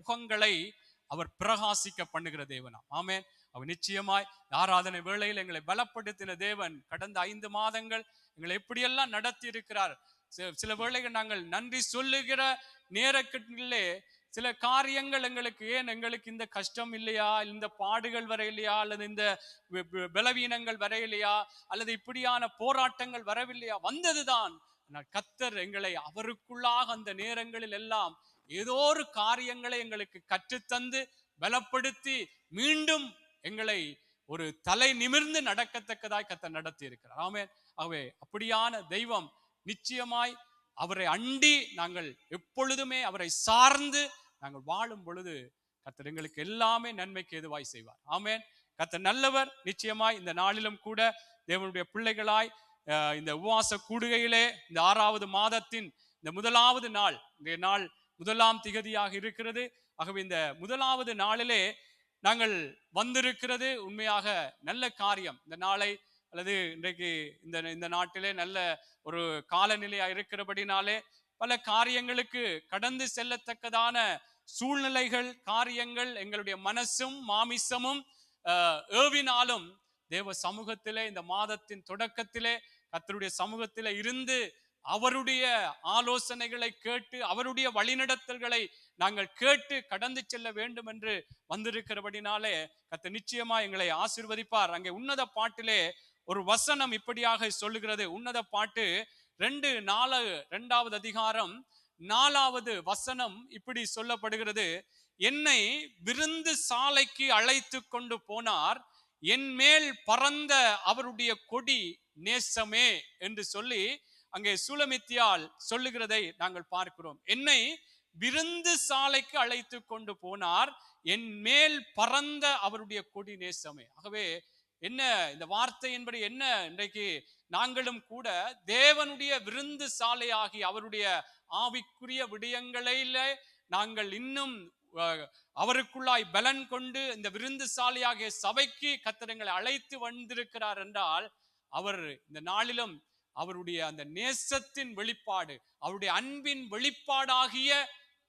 முகங்களை அவர் பிரகாசிக்க பண்ணுகிற தேவனா. ஆமென். அவர் நிச்சயமாய் ஆராதனை வேளையில் எங்களை பலப்படுத்தின தேவன். கடந்த 5 மாதங்கள் எங்களை எப்படியெல்லாம் நடத்தி இருக்கிறார். சில வேளைகள் நாங்கள் நன்றி சொல்லுகிற நேரத்திலே சில காரியங்கள் எங்களுக்கு இந்த கஷ்டம் இல்லையா, இந்த பாடுகள் வரையிலையா, அல்லது இந்த பலவீனங்கள் வரையிலையா, அல்லது இப்படியான போராட்டங்கள் வரவில்லையா, வந்ததுதான். கர்த்தர் எங்களை அவருக்குள்ளாக அந்த நேரங்களில் எல்லாம் ஏதோ ஒரு காரியங்களை எங்களுக்கு கற்றுத்தந்து பலப்படுத்தி மீண்டும் எங்களை ஒரு தலை நிமிர்ந்து நடக்கத்தக்கதாய் கர்த்தர் நடத்தி இருக்கிறார். ஆமென். ஆகவே அப்படியான தெய்வம் நிச்சயமாய் அவரை அண்டி நாங்கள் எப்பொழுதுமே அவரை சார்ந்து நாங்கள் வாழும் பொழுது கர்த்தர் எங்களுக்கு எல்லாமே நன்மைக்கு ஏதுவாய் செய்வார். ஆமென். கர்த்தர் நல்லவர். நிச்சயமாய் இந்த நாளிலும் கூட தேவனுடைய பிள்ளைகளாய் இந்த உபவாச கூடுகையிலே இந்த 6வது மாதத்தின் இந்த முதலாவது நாள், இந்த நாள் 1ஆம் திகதியாக இருக்கிறது. ஆகவே இந்த முதலாவது நாளிலே நாங்கள் வந்திருக்கிறது உண்மையாக நல்ல காரியம். இந்த நாளை அல்லது இன்றைக்கு இந்த நாட்டிலே நல்ல ஒரு காலநிலையா இருக்கிறபடினாலே பல காரியங்களுக்கு கடந்து செல்லத்தக்கதான சூழ்நிலைகள், காரியங்கள் எங்களுடைய மனசும் மாமிசமும் ஏவினாலும் தேவ சமூகத்திலே இந்த மாதத்தின் தொடக்கத்திலே கர்த்தருடைய சமூகத்திலே இருந்து அவருடைய ஆலோசனைகளை கேட்டு அவருடைய வழிநடத்தல்களை நாங்கள் கேட்டு கடந்து செல்ல வேண்டும் என்று வந்திருக்கிறபடினாலே கர்த்தர் நிச்சயமா எங்களை ஆசீர்வதிப்பார். அங்கே உன்னத பாட்டிலே ஒரு வசனம் இப்படியாக சொல்லுகிறது. உன்னத பாட்டு 2:4 அதிகாரம் 4வது வசனம் இப்படி சொல்லப்படுகிறது. என்னை விருந்து சாலைக்கு அழைத்து கொண்டு போனார், என் மேல் பறந்த அவருடைய கொடி நேசமே என்று சொல்லி அங்கே சூலமித்தியால் சொல்லுகிறதை நாங்கள் பார்க்கிறோம். என்னை விருந்து சாலைக்கு அழைத்து கொண்டு போனார், என் மேல் பறந்த அவருடைய கொடி நேசமே. ஆகவே என்ன இந்த வார்த்தையின்படி என்ன, இன்றைக்கு நாங்களும் கூட தேவனுடைய விருந்து சாலையாகி அவருடைய ஆவிக்குரிய விடயங்களில நாங்கள் இன்னும் அவருக்குள்ளாய் பலன் கொண்டு இந்த விருந்து சாலையாகிய சபைக்கு கர்த்தரை அழைத்து வந்திருக்கிறார் என்றால் அவர் இந்த நாளிலும் அவருடைய அந்த நேசத்தின் வெளிப்பாடு, அவருடைய அன்பின் வெளிப்பாடாகிய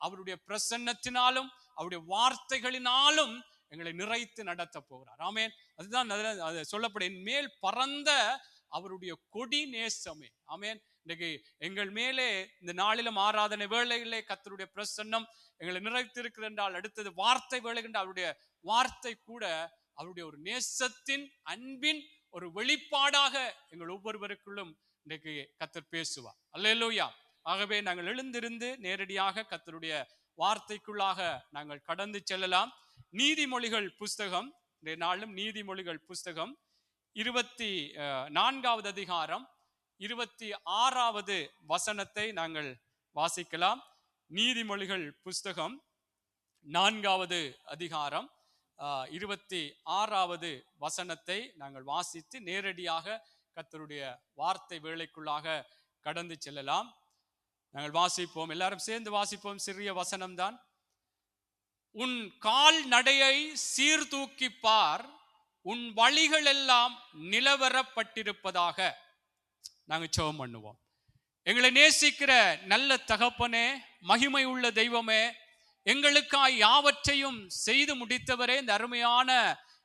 அவருடைய பிரசன்னத்தினாலும் அவருடைய வார்த்தைகளினாலும் எங்களை நிறைத்து நடத்த போகிறார். ஆமென். அதுதான் சொல்லப்படும், மேல் பறந்த அவருடைய கொடி நேசமே. ஆமென். இன்னைக்கு எங்கள் மேலே இந்த நாளிலும் ஆராதனை வேளையிலே கர்த்தருடைய பிரசன்னம் எங்களை நிறைத்திருக்கிறது என்றால் அடுத்தது வார்த்தை வேளைகின்ற அவருடைய வார்த்தை கூட அவருடைய ஒரு நேசத்தின் அன்பின் ஒரு வெளிப்பாடாக எங்கள் ஒவ்வொருவருக்குள்ளும் இன்றைக்கு கர்த்தர் பேசுவார். அல்லேலூயா. ஆகவே நாங்கள் எழுந்திருந்து நேரடியாக கர்த்தருடைய வார்த்தைக்குள்ளாக நாங்கள் கடந்து செல்லலாம். நீதிமொழிகள் புஸ்தகம், இந்த நாளும் நீதிமொழிகள் புஸ்தகம் 24வது அதிகாரம் 26வது வசனத்தை நாங்கள் வாசிக்கலாம். நீதிமொழிகள் புஸ்தகம் 4வது அதிகாரம் 26வது வசனத்தை நாங்கள் வாசித்து நேரடியாக கர்த்தருடைய வார்த்தை வேளைக்குள்ளாக கடந்து செல்லலாம். நாங்கள் வாசிப்போம், எல்லாரும் சேர்ந்து வாசிப்போம். சிறிய வசனம்தான். உன் கால் நடையை சீர்தூக்கி பார், உன் வழிகள் எல்லாம் நிலவரப்பட்டிருப்பதாக. நாங்க ஜெபம் பண்ணுவோம். எங்களை நேசிக்கிற நல்ல தகப்பனே, மகிமை உள்ள தெய்வமே, எங்களுக்காய் யாவற்றையும் செய்து முடித்தவரே, இந்த அருமையான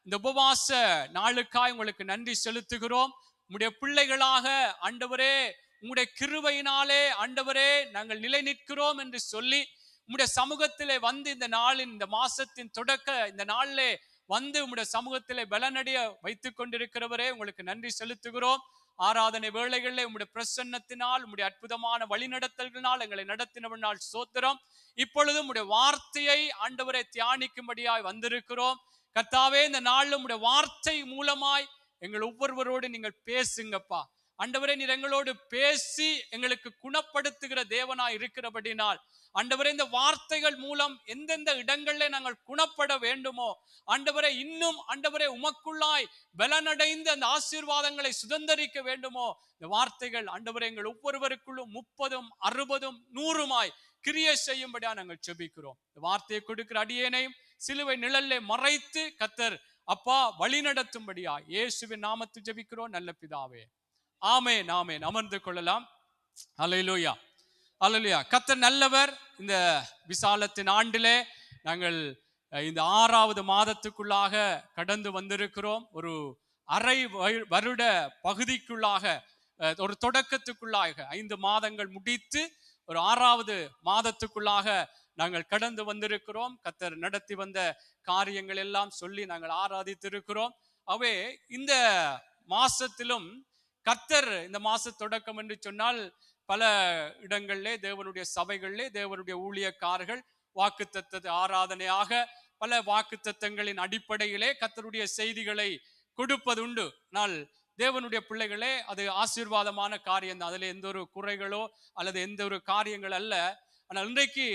இந்த உபவாச நாளுக்காய் உங்களுக்கு நன்றி செலுத்துகிறோம். உம்முடைய பிள்ளைகளாக ஆண்டவரே, உம்முடைய கிருபையினாலே ஆண்டவரே நாங்கள் நிலை நிற்கிறோம் என்று சொல்லி உம்முடைய சமூகத்திலே வந்து இந்த நாளின் இந்த மாசத்தின் தொடக்க இந்த நாளிலே வந்து உம்முடைய சமூகத்திலே பலனடைய வைத்துக் கொண்டிருக்கிறவரே உங்களுக்கு நன்றி செலுத்துகிறோம். ஆராதனை வேளைகளிலே உம்முடைய பிரசன்னத்தினால் உம்முடைய அற்புதமான வழிநடத்தல்களினால் எங்களை நடத்தினவனால் ஸ்தோத்திரம். இப்பொழுதும் உம்முடைய வார்த்தையை ஆண்டவரை தியானிக்கும்படியாய் வந்திருக்கிறோம். கர்த்தாவே, இந்த நாளில் உம்முடைய வார்த்தை மூலமாய் எங்கள் ஒவ்வொருவரோடு நீங்கள் பேசுங்கப்பா. ஆண்டவரே, நீர் எங்களோடு பேசி எங்களுக்கு குணப்படுத்துகிற தேவனாய் இருக்கிறபடினால் ஆண்டவரே, இந்த வார்த்தைகள் மூலம் எந்தெந்த இடங்களிலே நாங்கள் குணப்பட வேண்டுமோ ஆண்டவரே, இன்னும் ஆண்டவரே உமக்குள்ளாய் பலனடைந்து அந்த ஆசீர்வாதங்களை சுதந்தரிக்க வேண்டுமோ, இந்த வார்த்தைகள் ஆண்டவரே எங்கள் ஒவ்வொருவருக்குள்ளும் 30, 60, 100 கிரியை செய்யும்படியா நாங்கள் ஜெபிக்கிறோம். இந்த வார்த்தையை கொடுக்கிற அடியேனையும் சிலுவை நிழல்லே மறைத்து கர்த்தர் அப்பா வழி நடத்தும்படியா இயேசுவின் நாமத்தில் ஜெபிக்கிறோம் நல்ல பிதாவே. ஆமென், ஆமென். அமர்ந்து கொள்ளலாம். அல்லேலூயா, அல்லேலூயா. கர்த்தர் நல்லவர். இந்த விசாலத்தின் ஆண்டிலே நாங்கள் இந்த 6வது மாதத்துக்குள்ளாக கடந்து வந்திருக்கிறோம். ஒரு அரை வருட பகுதிக்குள்ளாக, ஒரு தொடக்கத்துக்குள்ளாக 5 மாதங்கள் முடித்து ஒரு 6வது மாதத்துக்குள்ளாக நாங்கள் கடந்து வந்திருக்கிறோம். கர்த்தர் நடத்தி வந்த காரியங்கள் எல்லாம் சொல்லி நாங்கள் ஆராதித்திருக்கிறோம். அவே இந்த மாசத்திலும் கர்த்தர், இந்த மாச தொடக்கம் என்று சொன்னால் பல இடங்களிலே தேவனுடைய சபைகளிலே தேவனுடைய ஊழியக்காரர்கள் வாக்குத்தத்த ஆராதனையாக பல வாக்குத்தத்தங்களின் அடிப்படையிலே கர்த்தருடைய செய்திகளை கொடுப்பதுண்டு. ஆனால் தேவனுடைய பிள்ளைகளே, அது ஆசீர்வாதமான காரியம் தான். அதுல எந்த ஒரு குறைகளோ அல்லது எந்த ஒரு காரியங்கள் அல்ல. ஆனால் இன்றைக்கு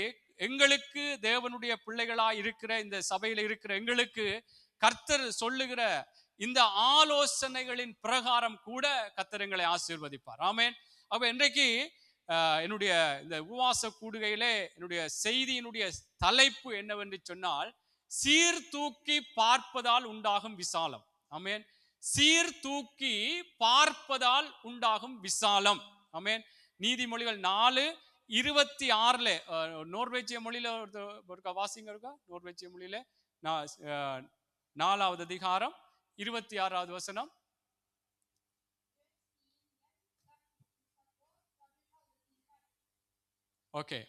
எங்களுக்கு, தேவனுடைய பிள்ளைகளாய் இருக்கிற இந்த சபையில இருக்கிற எங்களுக்கு கர்த்தர் சொல்லுகிற இந்த ஆலோசனைகளின் பிரகாரம் கூட கர்த்தர் எங்களை ஆசீர்வதிப்பார். ஆமென். அப்ப இன்றைக்கு என்னுடைய இந்த உபவாச கூடுகையிலே என்னுடைய செய்தியினுடைய தலைப்பு என்னவென்று சொன்னால், சீர்தூக்கி பார்ப்பதால் உண்டாகும் விசாலம். ஆமென். சீர்தூக்கி பார்ப்பதால் உண்டாகும் விசாலம். ஆமென். நீதிமொழிகள் 4:26 நோர்வேஜிய மொழியில வாசிங்க இருக்கா? நோர்வேஜிய மொழியில 4வது அதிகாரம் 26வது வசனம். ஓகே,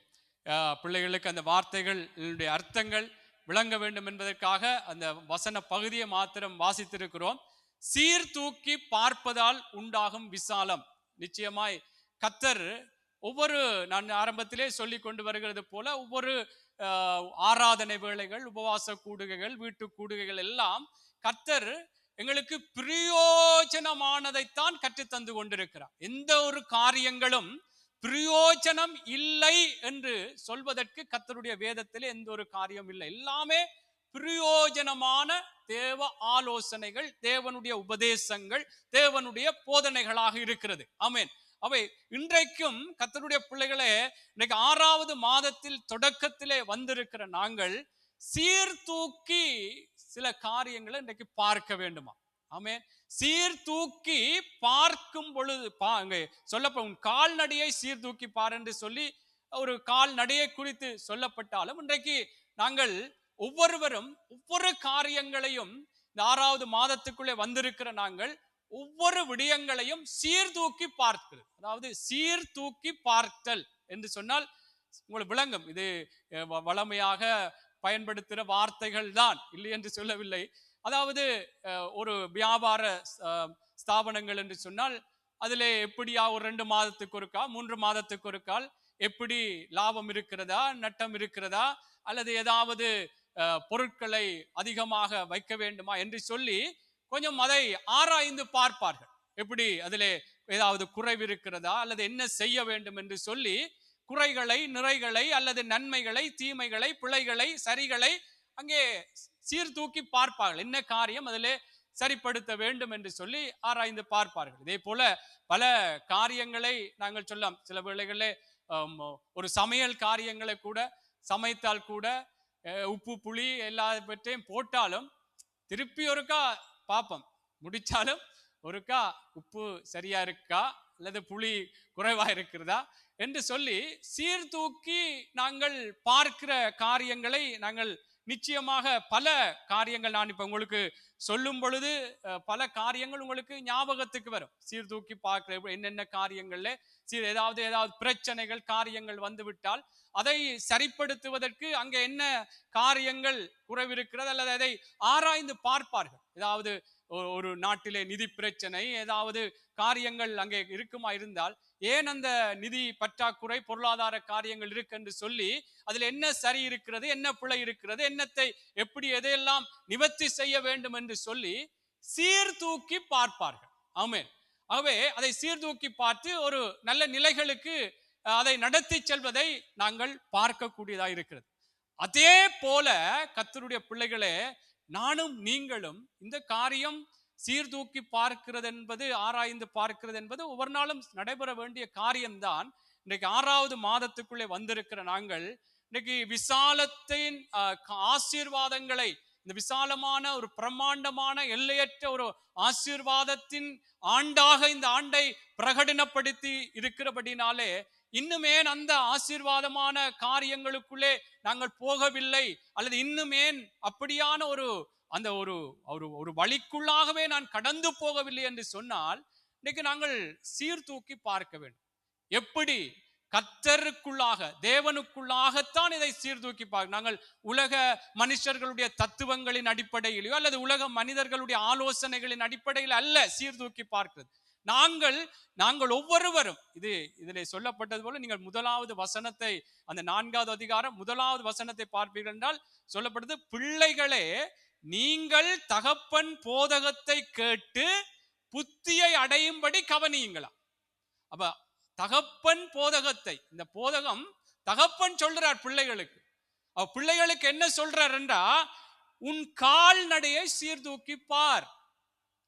பிள்ளைகளுக்கு அந்த வார்த்தைகளுடைய அர்த்தங்கள் விளங்க வேண்டும் என்பதற்காக அந்த வசன பகுதியை மாத்திரம் வாசித்திருக்கிறோம். சீர்தூக்கி பார்ப்பதால் உண்டாகும் விசாலம். நிச்சயமாய் கர்த்தர் ஒவ்வொரு, நான் ஆரம்பத்திலே சொல்லி கொண்டு வருகிறது போல, ஒவ்வொரு ஆராதனை வேளைகள், உபவாச கூடுகைகள், வீட்டு கூடுகைகள் எல்லாம் கர்த்தர் எங்களுக்கு பிரயோஜனமானதைத்தான் கற்றுத்தந்து கொண்டிருக்கிறார். எந்த ஒரு காரியங்களும் பிரயோஜனம் இல்லை என்று சொல்வதற்கு கர்த்தருடைய வேதத்திலே எந்த ஒரு காரியம் இல்லை. எல்லாமே பிரயோஜனமான தேவ ஆலோசனைகள், தேவனுடைய உபதேசங்கள், தேவனுடைய போதனைகளாக இருக்கிறது. ஆமென். அவை இன்றைக்கும் கர்த்தருடைய பிள்ளைகளே, இன்னைக்கு 6வது மாதத்தில் தொடக்கத்திலே வந்திருக்கிற நாங்கள் சீர்தூக்கி சில காரியங்களை இன்றைக்கு பார்க்க வேண்டுமா? ஆமென். சீர்தூக்கி பார்க்கும் பொழுது சொல்லப்படும் கால்நடையை சீர்தூக்கி பார் என்று சொல்லி ஒரு கால்நடையை குறித்து சொல்லப்பட்டாலும், இன்றைக்கு நாங்கள் ஒவ்வொருவரும் ஒவ்வொரு காரியங்களையும் இந்த 6வது மாதத்துக்குள்ளே வந்திருக்கிற நாங்கள் ஒவ்வொரு விடயங்களையும் சீர்தூக்கி பார்க்கிறது. அதாவது சீர்தூக்கி பார்த்தல் என்று சொன்னால் உங்களுக்கு விளங்கும். இது வளமையாக பயன்படுத்துகிற வார்த்தைகள் தான், இல்லை என்று சொல்லவில்லை. அதாவது ஒரு வியாபார ஸ்தாபனங்கள் என்று சொன்னால் அதிலே எப்படியா ஒரு 2 மாதத்துக்கு ஒருக்கா 3 மாதத்துக்கு ஒருக்கால் எப்படி லாபம் இருக்கிறதா, நட்டம் இருக்கிறதா, அல்லது ஏதாவது பொருட்களை அதிகமாக வைக்க வேண்டுமா என்று சொல்லி கொஞ்சம் அதை ஆராய்ந்து பார்ப்பார்கள். எப்படி அதிலே ஏதாவது குறைவு இருக்கிறதா, அல்லது என்ன செய்ய வேண்டும் என்று சொல்லி குறைகளை, நிறைகளை, அல்லது நன்மைகளை, தீமைகளை, பிழைகளை, சரிகளை அங்கே சீர்தூக்கி பார்ப்பார்கள். என்ன காரியம் அதிலே சரிப்படுத்த வேண்டும் என்று சொல்லி ஆராய்ந்து பார்ப்பார்கள். இதே போல பல காரியங்களை நாங்கள் சொல்லலாம். சில வேளைகளே ஒரு சமையல் காரியங்களை கூட சமைத்தால் கூட உப்பு புளி எல்லாவற்றையும் போட்டாலும் திருப்பி ஒருக்கா பார்ப்போம். முடிச்சாலும் ஒருக்கா உப்பு சரியா இருக்கா அல்லது புளி குறைவா இருக்கிறதா என்று சொல்லி சீர்தூக்கி நாங்கள் பார்க்கிற காரியங்களை நாங்கள் நிச்சயமாக பல காரியங்கள், நான் இப்ப உங்களுக்கு சொல்லும் பொழுது பல காரியங்கள் உங்களுக்கு ஞாபகத்துக்கு வரும். சீர்தூக்கி பார்க்கிற என்னென்ன காரியங்கள்ல ஏதாவது பிரச்சனைகள், காரியங்கள் வந்துவிட்டால் அதை சரிப்படுத்துவதற்கு அங்கே என்ன காரியங்கள் குறைவிருக்கிறது அல்லது அதை ஆராய்ந்து பார்ப்பார்கள். ஏதாவது ஒரு நாட்டிலே நிதி பிரச்சனை, ஏதாவது காரியங்கள் அங்கே இருக்குமா இருந்தால் ஏன் அந்த நிதி பற்றாக்குறை, பொருளாதார காரியங்கள் இருக்கு என்று சொல்லி அதில் என்ன சரி இருக்கிறது, என்ன பிழை இருக்கிறது, என்னத்தை எப்படி எதையெல்லாம் நிவர்த்தி செய்ய வேண்டும் என்று சொல்லி சீர்தூக்கி பார்ப்பார்கள். ஆமென். ஆகவே அதை சீர்தூக்கி பார்த்து ஒரு நல்ல நிலைகளுக்கு அதை நடத்தி செல்வதை நாங்கள் பார்க்கக்கூடியதாக இருக்கிறது. அதே போல கர்த்தருடைய பிள்ளைகளே, நானும் நீங்களும் இந்த காரியம் சீர்தூக்கி பார்க்கிறது என்பது, ஆராய்ந்து பார்க்கிறது என்பது ஒவ்வொரு நாளும் நடைபெற வேண்டிய காரியம்தான். இன்றைக்கு 6வது மாதத்துக்குள்ளே வந்திருக்கிற நாங்கள் இன்னைக்கு விசாலத்தின் ஆசீர்வாதங்களை, இந்த விசாலமான ஒரு பிரம்மாண்டமான எல்லையற்ற ஒரு ஆசீர்வாதத்தின் ஆண்டாக இந்த ஆண்டை பிரகடனப்படுத்தி இருக்கிறபடினாலே இன்னுமேன் அந்த ஆசீர்வாதமான காரியங்களுக்குள்ளே நாங்கள் போகவில்லை, அல்லது இன்னுமேன் அப்படியான ஒரு அந்த ஒரு ஒரு வழிக்குள்ளாகவே நான் கடந்து போகவில்லை என்று சொன்னால், இன்னைக்கு நாங்கள் சீர்தூக்கி பார்க்க வேண்டும். எப்படி கர்த்தருக்குள்ளாக, தேவனுக்குள்ளாகத்தான் இதை சீர்தூக்கி பார்க்க. நாங்கள் உலக மனுஷர்களுடைய தத்துவங்களின் அடிப்படையிலோ அல்லது உலக மனிதர்களுடைய ஆலோசனைகளின் அடிப்படையில் அல்ல சீர்தூக்கி பார்க்கிறது. நாங்கள் ஒவ்வொருவரும் இதிலே சொல்லப்பட்டது போல, நீங்கள் முதலாவது வசனத்தை, அந்த 4வது அதிகாரம் 1வது வசனத்தை பார்ப்பீர்கள் என்றால் சொல்லப்பட்டது, பிள்ளைகளே நீங்கள் தகப்பன் போதகத்தை கேட்டு புத்தியை அடையும்படி கவனியுங்களா. அப்ப தகப்பன் போதகத்தை, இந்த போதகம் தகப்பன் சொல்றார் பிள்ளைகளுக்கு. பிள்ளைகளுக்கு என்ன சொல்றார் என்றா, உன் கால்நடையை சீர்தூக்கி பார்,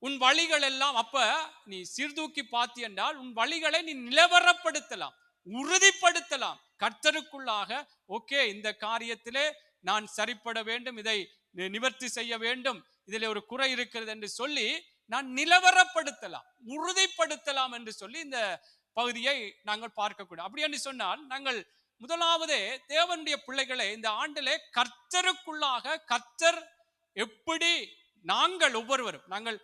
உன் வழிகள் எல்லாம். அப்ப நீ சீர்தூக்கி பார்த்தி என்றால் உன் வழிகளை நீ நிலவரப்படுத்தலாம், உறுதிப்படுத்தலாம். கர்த்தருக்குள்ளாக ஓகே, இந்த காரியத்திலே நான் சரிப்பட வேண்டும், இதை நிவர்த்தி செய்ய வேண்டும், இதில் ஒரு குறை இருக்கிறது என்று சொல்லி நான் நிலவரப்படுத்தலாம், உறுதிப்படுத்தலாம் என்று சொல்லி இந்த பகுதியை நாங்கள் பார்க்கக்கூடாது. அப்படி என்று சொன்னால், நாங்கள் முதலாவதே தேவனுடைய பிள்ளைகளை இந்த ஆண்டிலே கர்த்தருக்குள்ளாக, கர்த்தர் எப்படி, நாங்கள் ஒவ்வொருவரும், நாங்கள்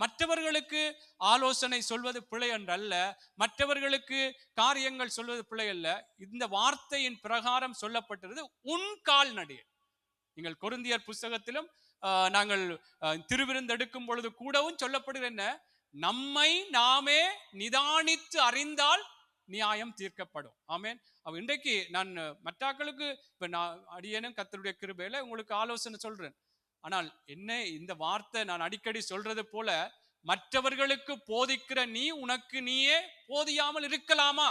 மற்றவர்களுக்கு ஆலோசனை சொல்வது பிழை என்றல்ல, மற்றவர்களுக்கு காரியங்கள் சொல்வது பிழை அல்ல. இந்த வார்த்தையின் பிரகாரம் சொல்லப்பட்டிருது உன் கால்நடை. நீங்கள் கொரிந்தியர் புஸ்தகத்திலும் நாங்கள் திருவிருந்தெடுக்கும் பொழுது கூடவும் சொல்லப்படுகிற என்ன, நம்மை நாமே நிதானித்து அறிந்தால் நியாயம் தீர்க்கப்படும். ஆமேன். இன்றைக்கு நான் மற்றாக்களுக்கு இப்ப நான் அடியேனும் கர்த்தருடைய கிருபையில உங்களுக்கு ஆலோசனை சொல்றேன். ஆனால் என்ன, இந்த வார்த்தை நான் அடிக்கடி சொல்றது போல, மற்றவர்களுக்கு போதிக்கிற நீ உனக்கு நீயே போதியாமல் இருக்கலாமா?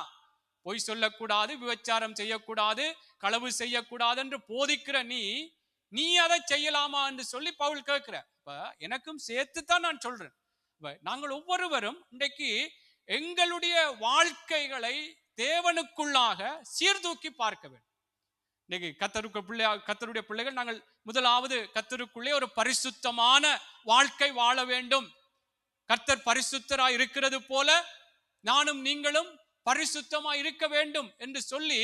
பொய் சொல்லக்கூடாது, விபச்சாரம் செய்யக்கூடாது, களவு செய்யக்கூடாது என்று போதிக்கிற நீ அதை செய்யலாமா என்று சொல்லி பவுல் கேட்கிற. இப்ப எனக்கும் சேர்த்துத்தான் நான் சொல்றேன். நாங்கள் ஒவ்வொருவரும் இன்றைக்கு எங்களுடைய வாழ்க்கைகளை தேவனுக்குள்ளாக சீர்தூக்கி பார்க்க வேண்டும். இன்னைக்கு கர்த்தருடைய பிள்ளைகள் நாங்கள் முதலாவது கர்த்தருக்குள்ளே ஒரு பரிசுத்தமான வாழ்க்கை வாழ வேண்டும். கர்த்தர் பரிசுத்தராய் இருக்கிறது போல நானும் நீங்களும் பரிசுத்தமாய் இருக்க வேண்டும் என்று சொல்லி,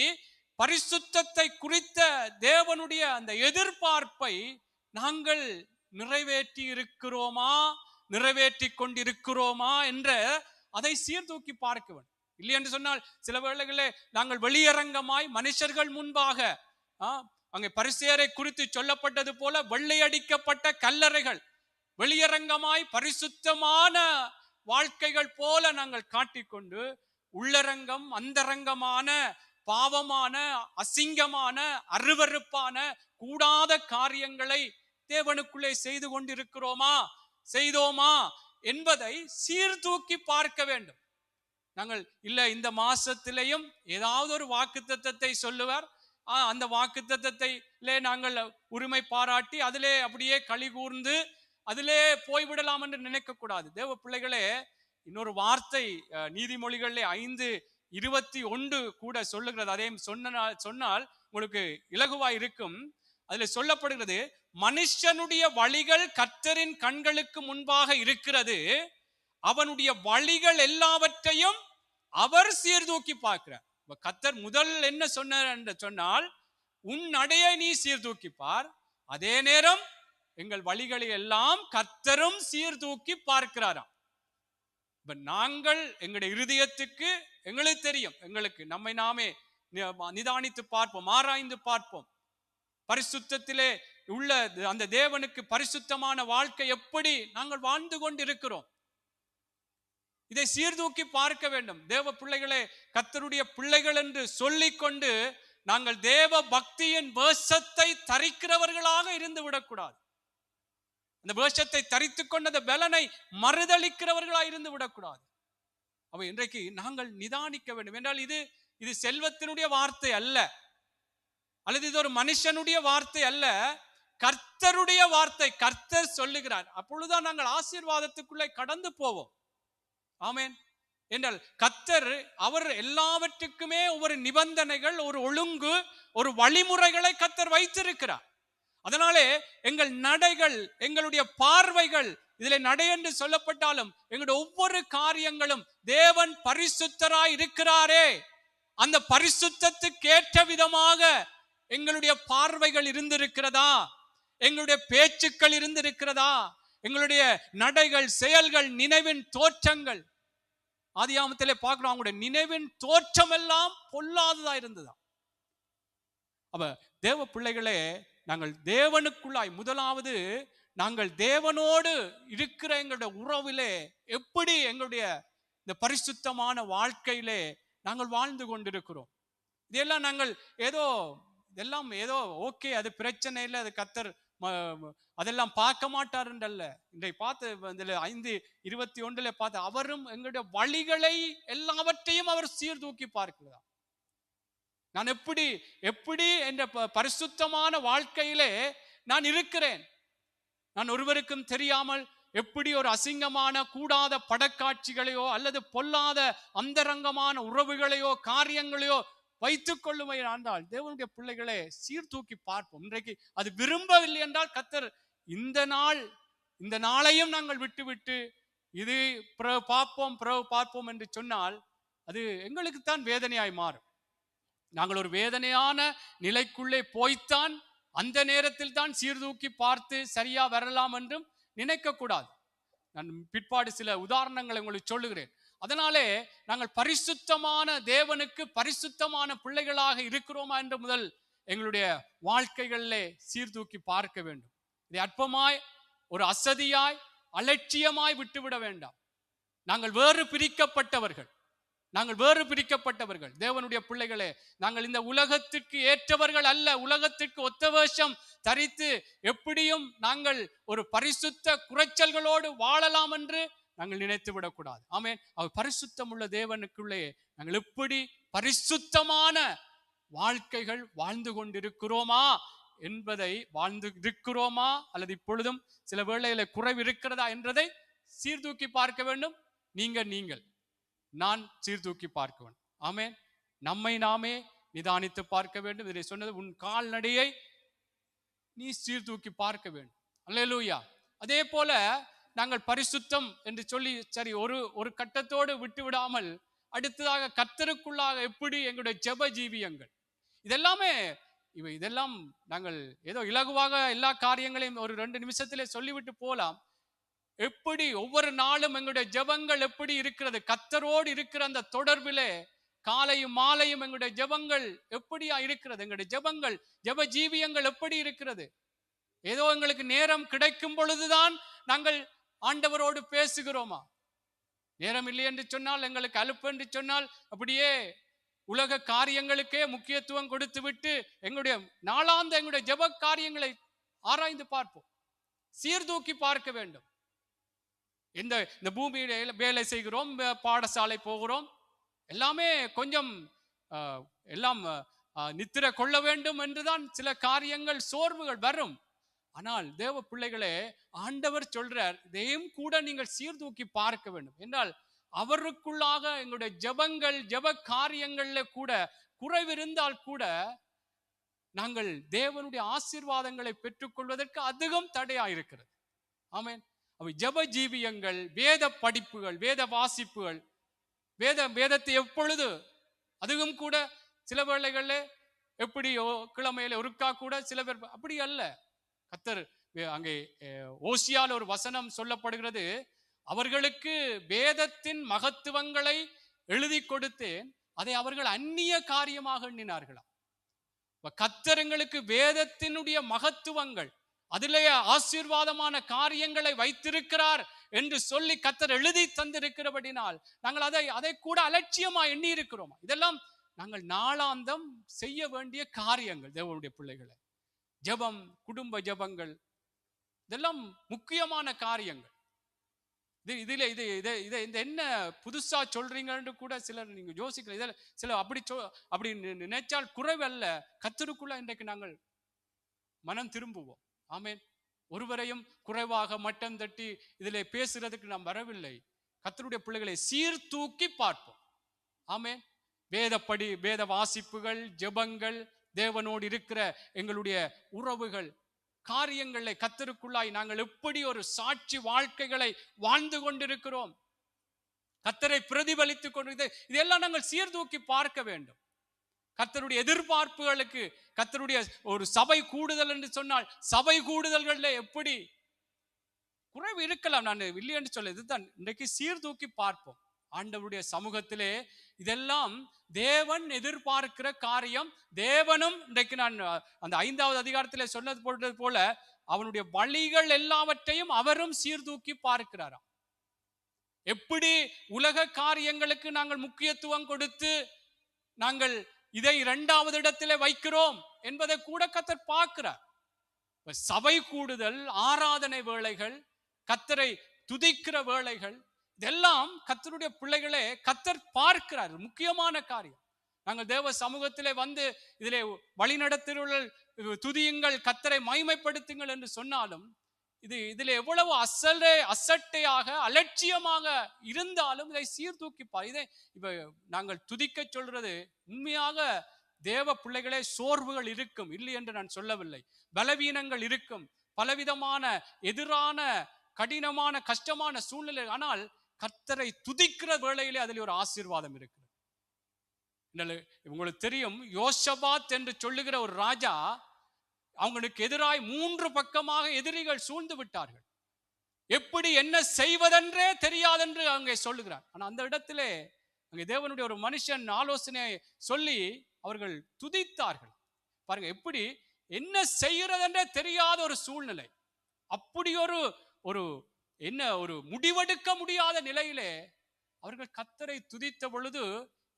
பரிசுத்தத்தை குறித்த தேவனுடைய அந்த எதிர்பார்ப்பை நாங்கள் நிறைவேற்றி இருக்கிறோமா, நிறைவேற்றி கொண்டிருக்கிறோமா என்ற அதை சீர்தூக்கி பார்க்க வேண்டும். இல்லை என்று சொன்னால், சில வேளைகளில் நாங்கள் வெளியரங்கமாய் மனுஷர்கள் முன்பாக, அங்கே பரிசேயரை குறித்து சொல்லப்பட்டது போல வெள்ளையடிக்கப்பட்ட கல்லறைகள், வெளியரங்கமாய் பரிசுத்தமான வாழ்க்கைகள் போல நாங்கள் காட்டிக்கொண்டு, உள்ளரங்கம் அந்தரங்கமான பாவமான அசிங்கமான அருவருப்பான கூடாத காரியங்களை தேவனுக்குள்ளே செய்து கொண்டிருக்கிறோமா, செய்தோமா என்பதை சீர்தூக்கி பார்க்க வேண்டும். நாங்கள் இல்ல, இந்த மாசத்திலேயும் ஏதாவது ஒரு வாக்குத்தத்தத்தை சொல்லுவார், அந்த வாக்குத்தத்தத்திலே நாங்கள் உரிமை பாராட்டி அதிலே அப்படியே களி கூர்ந்து அதிலே போய்விடலாம் என்று நினைக்க கூடாது. தேவ பிள்ளைகளே, இன்னொரு வார்த்தை நீதிமொழிகளிலே 5:21 கூட சொல்லுகிறது. அதையும் சொன்னால் உங்களுக்கு இலகுவாய் இருக்கும். அதுல சொல்லப்படுகிறது, மனுஷனுடைய வழிகள் கர்த்தரின் கண்களுக்கு முன்பாக இருக்கிறது, அவனுடைய வழிகள் எல்லாவற்றையும் அவர் சீர்தூக்கி பார்க்கிறார். கர்த்தர் முதல் என்ன சொன்னார் என்று சொன்னால், உன் நடையை நீ சீர்தூக்கி பார், அதே நேரம் எங்கள் வழிகளை எல்லாம் கர்த்தரும் சீர்தூக்கி பார்க்கிறாராம். நாங்கள் எங்களுடைய இருதயத்துக்கு எங்களுக்கு தெரியும், எங்களுக்கு நம்மை நாமே நிதானித்து பார்ப்போம், ஆராய்ந்து பார்ப்போம். பரிசுத்தத்திலே உள்ள அந்த தேவனுக்கு பரிசுத்தமான வாழ்க்கை எப்படி நாங்கள் வாழ்ந்து கொண்டு இருக்கிறோம், இதை சீர்தூக்கி பார்க்க வேண்டும். தேவ பிள்ளைகளே, கர்த்தருடைய பிள்ளைகள் என்று சொல்லிக்கொண்டு நாங்கள் தேவ பக்தியின் வேஷத்தை தரிக்கிறவர்களாக இருந்து விடக்கூடாது. அந்த வேஷத்தை தரித்துக் கொண்ட அந்த பலனை மறுதளிக்கிறவர்களாக இருந்து விடக்கூடாது. அப்ப இன்றைக்கு நாங்கள் நிதானிக்க வேண்டும். என்றால் இது செல்வத்தினுடைய வார்த்தை அல்ல, அல்லது இது ஒரு மனுஷனுடைய வார்த்தை அல்ல, கர்த்தருடைய வார்த்தை. கர்த்தர் சொல்லுகிறார், அப்பொழுதுதான் நாங்கள் ஆசீர்வாதத்துக்குள்ளே கடந்து போவோம். ஆமேன். என்றால் கர்த்தர் அவர் எல்லாவற்றுக்குமே ஒரு நிபந்தனைகள், ஒரு ஒழுங்கு, ஒரு வழிமுறைகளை கர்த்தர் வைத்திருக்கிறார். அதனாலே எங்கள் நடைகள், எங்களுடைய பார்வைகள், இதில் நடை என்று சொல்லப்பட்டாலும் எங்களுடைய ஒவ்வொரு காரியங்களும் தேவன் பரிசுத்தராய் இருக்கிறாரே, அந்த பரிசுத்தத்துக்கு ஏற்ற விதமாக எங்களுடைய பார்வைகள் இருந்திருக்கிறதா? எங்களுடைய பேச்சுக்கள் இருந்திருக்கிறதா? எங்களுடைய நடைகள், செயல்கள், நினைவின் தோற்றங்கள், ஆதியாகமத்திலே பார்க்கிறோம், அவங்களுடைய நினைவின் தோற்றம் எல்லாம் பொல்லாததா இருந்ததா? அப்ப தேவ பிள்ளைகளே, நாங்கள் தேவனுக்குள்ளாய், முதலாவது நாங்கள் தேவனோடு இருக்கிற எங்களுடைய உறவிலே எப்படி எங்களுடைய இந்த பரிசுத்தமான வாழ்க்கையிலே நாங்கள் வாழ்ந்து கொண்டிருக்கிறோம். இதெல்லாம் நாங்கள் இதெல்லாம் ஏதோ ஓகே, அது பிரச்சனை இல்லை, அது கர்த்தர் அதெல்லாம் பார்க்க மாட்டார் என்றல்ல. இன்றைக்கு பார்த்து 5:21 பார்த்து, அவரும் எங்களுடைய வழிகளை எல்லாவற்றையும் அவர் சீர்தூக்கி பார்க்கிறதா. நான் எப்படி என்ற பரிசுத்தமான வாழ்க்கையிலே நான் இருக்கிறேன். நான் ஒருவருக்கும் தெரியாமல் எப்படி ஒரு அசிங்கமான கூடாத படக்காட்சிகளையோ அல்லது பொல்லாத அந்தரங்கமான உறவுகளையோ காரியங்களையோ வைத்துக் கொள்ளுமை என்றால், தேவனுடைய பிள்ளைகளை சீர்தூக்கி பார்ப்போம். இன்றைக்கு அது விரும்பவில்லை என்றால் கர்த்தர் இந்த நாளையும் நாங்கள் விட்டு இது பிறகு பார்ப்போம் என்று சொன்னால் அது எங்களுக்குத்தான் வேதனையாய் மாறும். நாங்கள் ஒரு வேதனையான நிலைக்குள்ளே போய்த்தான் அந்த நேரத்தில் தான் சீர்தூக்கி பார்த்து சரியா வரலாம் என்றும் நினைக்க கூடாது. நான் பிற்பாடு சில உதாரணங்களை உங்களுக்கு சொல்லுகிறேன். அதனாலே நாங்கள் பரிசுத்தமான தேவனுக்கு பரிசுத்தமான பிள்ளைகளாக இருக்கிறோமா என்று முதல் எங்களுடைய வாழ்க்கைகளிலே சீர்தூக்கி பார்க்க வேண்டும். இதை அற்பமாய், ஒரு அசதியாய், அலட்சியமாய் விட்டுவிட வேண்டாம். நாங்கள் வேறு பிரிக்கப்பட்டவர்கள் தேவனுடைய பிள்ளைகளே. நாங்கள் இந்த உலகத்திற்கு ஏற்றவர்கள் அல்ல. உலகத்திற்கு ஒத்த வேஷம் தரித்து எப்படியும் நாங்கள் ஒரு பரிசுத்த குறைச்சல்களோடு வாழலாம் என்று நாங்கள் நினைத்து விடக்கூடாது. ஆமென். அவர் பரிசுத்தம் உள்ள தேவனுக்குள்ளே நாங்கள் எப்படி பரிசுத்தமான வாழ்க்கைகள் வாழ்ந்து கொண்டிருக்கிறோமா என்பதை, அல்லது இப்பொழுதும் சில வேளையில குறைவு இருக்கிறதா என்றதை சீர்தூக்கி பார்க்க வேண்டும். நீங்கள் நான் சீர்தூக்கி பார்க்க வேண்டும். ஆமென். நம்மை நாமே நிதானித்து பார்க்க வேண்டும். இதை சொன்னது, உன் கால்நடையை நீ சீர்தூக்கி பார்க்க வேண்டும். அல்லேலூயா. அதே போல நாங்கள் பரிசுத்தம் என்று சொல்லி சரி ஒரு கட்டத்தோடு விட்டு விடாமல் அடுத்ததாக கர்த்தருக்குள்ளாக எப்படி எங்களுடைய ஜெப ஜீவியங்கள், இதெல்லாம் நாங்கள் ஏதோ இலகுவாக எல்லா காரியங்களையும் ஒரு 2 நிமிஷத்திலே சொல்லிவிட்டு போலாம். எப்படி ஒவ்வொரு நாளும் எங்களுடைய ஜெபங்கள் எப்படி இருக்கிறது, கர்த்தரோடு இருக்கிற அந்த தொடர்பிலே காலையும் மாலையும் எங்களுடைய ஜெபங்கள் எப்படியா இருக்கிறது, எங்களுடைய ஜெபங்கள் ஜெப ஜீவியங்கள் எப்படி இருக்கிறது. ஏதோ எங்களுக்கு நேரம் கிடைக்கும் பொழுதுதான் நாங்கள் ஆண்டவரோடு பேசுகிறோமா? நேரம் இல்லை என்று சொன்னால், எங்களுக்கு அலுப்பு என்று சொன்னால், அப்படியே உலக காரியங்களுக்கே முக்கியத்துவம் கொடுத்து விட்டு எங்களுடைய நாளாந்த எங்களுடைய ஜெப காரியங்களை ஆராய்ந்து பார்ப்போம், சீர்தூக்கி பார்க்க வேண்டும். இந்த பூமியில வேலை செய்கிறோம், பாடசாலை போகிறோம், எல்லாமே கொஞ்சம் எல்லாம் நித்திர கொள்ள வேண்டும் என்றுதான் சில காரியங்கள் சோர்வுகள் வரும். ஆனால் தேவ பிள்ளைகளே, ஆண்டவர் சொல்றார், இதையும் கூட நீங்கள் சீர்தூக்கி பார்க்க வேண்டும் என்றால், அவருக்குள்ளாக எங்களுடைய ஜெபங்கள் ஜெப காரியங்கள்ல கூட குறைவிருந்தால் கூட நாங்கள் தேவனுடைய ஆசீர்வாதங்களை பெற்றுக்கொள்வதற்கு அதிகம் தடையாயிருக்கிறது. ஆமென். அவை ஜெப ஜீவியங்கள், வேத படிப்புகள், வேத வாசிப்புகள், வேதத்தை எப்பொழுது அதுவும் கூட சில வேளைகள்ல எப்படியோ கிழமையில ஒருக்கா கூட சில பேர் அப்படி அல்ல. கர்த்தர் அங்கே ஓசியால ஒரு வசனம் சொல்லப்படுகிறது, அவர்களுக்கு வேதத்தின் மகத்துவங்களை எழுதி கொடுத்தேன், அதை அவர்கள் அந்நிய காரியமாக எண்ணினார்களாம். கர்த்தர் எங்களுக்கு வேதத்தினுடைய மகத்துவங்கள், அதிலே ஆசீர்வாதமான காரியங்களை வைத்திருக்கிறார் என்று சொல்லி கர்த்தர் எழுதி தந்திருக்கிறபடினால் நாங்கள் அதை கூட அலட்சியமா எண்ணி இருக்கிறோம். இதெல்லாம் நாங்கள் நாளாந்தம் செய்ய வேண்டிய காரியங்கள். தேவனுடைய பிள்ளைகளை, ஜெபம், குடும்ப ஜெபங்கள், இதெல்லாம் முக்கியமான காரியங்கள். இதுல என்ன புதுசா சொல்றீங்கன்னு கூட சிலர் நீங்க யோசிக்கல. இதில் சில அப்படி நினைச்சால் குறைவல்ல. கர்த்தருக்குள்ள இன்றைக்கு நாங்கள் மனம் திரும்புவோம். ஆமென். ஒருவரையும் குறைவாக மட்டம் தட்டி இதிலே பேசுறதுக்கு நாம் வரவில்லை. கர்த்தருடைய பிள்ளைகளை சீர்தூக்கி பார்ப்போம். ஆமென். வேத வாசிப்புகள், ஜெபங்கள், தேவனோடு இருக்கிற எங்களுடைய உறவுகள், காரியங்களை கர்த்தருக்குள்ளாய் நாங்கள் எப்படி ஒரு சாட்சி வாழ்க்கைகளை வாழ்ந்து கொண்டிருக்கிறோம், கர்த்தரை பிரதிபலித்துக் கொண்டு இதெல்லாம் நாங்கள் சீர்தூக்கி பார்க்க வேண்டும். கர்த்தருடைய எதிர்பார்ப்புகளுக்கு, கர்த்தருடைய ஒரு சபை கூடுதல் என்று சொன்னால் சபை கூடுதல்கள்ல எப்படி குறைவு இருக்கலாம், நான் இல்லை என்று சொல்ல, இதுதான் இன்றைக்கு சீர்தூக்கி பார்ப்போம். ஆண்டவருடைய சமூகத்திலே இதெல்லாம் தேவன் எதிர்பார்க்கிற காரியம். தேவனும் இன்றைக்கு நான் அந்த 5வது அதிகாரத்திலே சொன்னது போல அவனுடைய வழிகள் எல்லாவற்றையும் அவரும் சீர்தூக்கி பார்க்கிறாராம். எப்படி உலக காரியங்களுக்கு நாங்கள் முக்கியத்துவம் கொடுத்து நாங்கள் இதை 2வது இடத்திலே வைக்கிறோம் என்பதை கூட கர்த்தர் பார்க்கிறார். சபை கூடுதல், ஆராதனை வேளைகள், கர்த்தரை துதிக்கிற வேளைகள், இதெல்லாம் கர்த்தருடைய பிள்ளைகளே கர்த்தர் பார்க்கிறார். முக்கியமான காரியம். நாங்கள் தேவ சமூகத்திலே வந்து இதிலே வழிநடத்துங்கள், துதியுங்கள், கர்த்தரை மகிமைப்படுத்துங்கள் என்று சொன்னாலும் இதில் எவ்வளவு அசட்டையாக அலட்சியமாக இருந்தாலும் இதை சீர்தூக்கிப்பார். இதை இப்ப நாங்கள் துதிக்க சொல்றது உண்மையாக தேவ பிள்ளைகளே சோர்வுகள் இருக்கும், இல்லை என்று நான் சொல்லவில்லை. பலவீனங்கள் இருக்கும், பலவிதமான எதிரான கடினமான கஷ்டமான சூழ்நிலை. ஆனால் கர்த்தரை துதிக்கிற வேளையிலே அதில் ஒரு ஆசீர்வாதம் இருக்கு. உங்களுக்கு தெரியும், யோசபாத் என்று சொல்லுகிற ஒரு ராஜா, அவங்களுக்கு எதிராய் 3 பக்கமாக எதிரிகள் சூழ்ந்து விட்டார்கள். எப்படி என்ன செய்வதென்றே தெரியாதென்று அங்கே சொல்லுகிறார். ஆனா அந்த இடத்திலே அங்கே தேவனுடைய ஒரு மனுஷன் ஆலோசனை சொல்லி அவர்கள் துதித்தார்கள். பாருங்க, எப்படி என்ன செய்கிறதென்றே தெரியாத ஒரு சூழ்நிலை, அப்படி ஒரு என்ன ஒரு முடிவெடுக்க முடியாத நிலையிலே அவர்கள் கர்த்தரை துதித்த பொழுது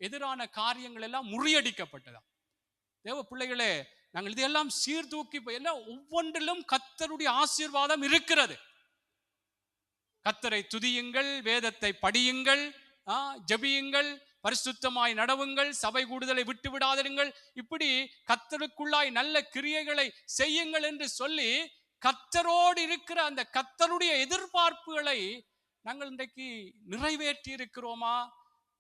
எதிரான காரியங்கள் எல்லாம் முறியடிக்கப்பட்டதா. தேவ பிள்ளைகளே, நாங்கள் இதையெல்லாம் சீர்தூக்கி எல்லாம் ஒவ்வொன்றிலும் கர்த்தருடைய ஆசீர்வாதம் இருக்கிறது. கர்த்தரை துதியுங்கள், வேதத்தை படியுங்கள், ஜெபியுங்கள், பரிசுத்தமாய் நடவுங்கள், சபை கூடுதலை விட்டு விடாதிருங்கள், இப்படி கர்த்தருக்குள்ளாய் நல்ல கிரியைகளை செய்யுங்கள் என்று சொல்லி கர்த்தரோடு இருக்கிற அந்த கர்த்தருடைய எதிர்பார்ப்புகளை நாங்கள் இன்றைக்கு நிறைவேற்றி இருக்கிறோமா,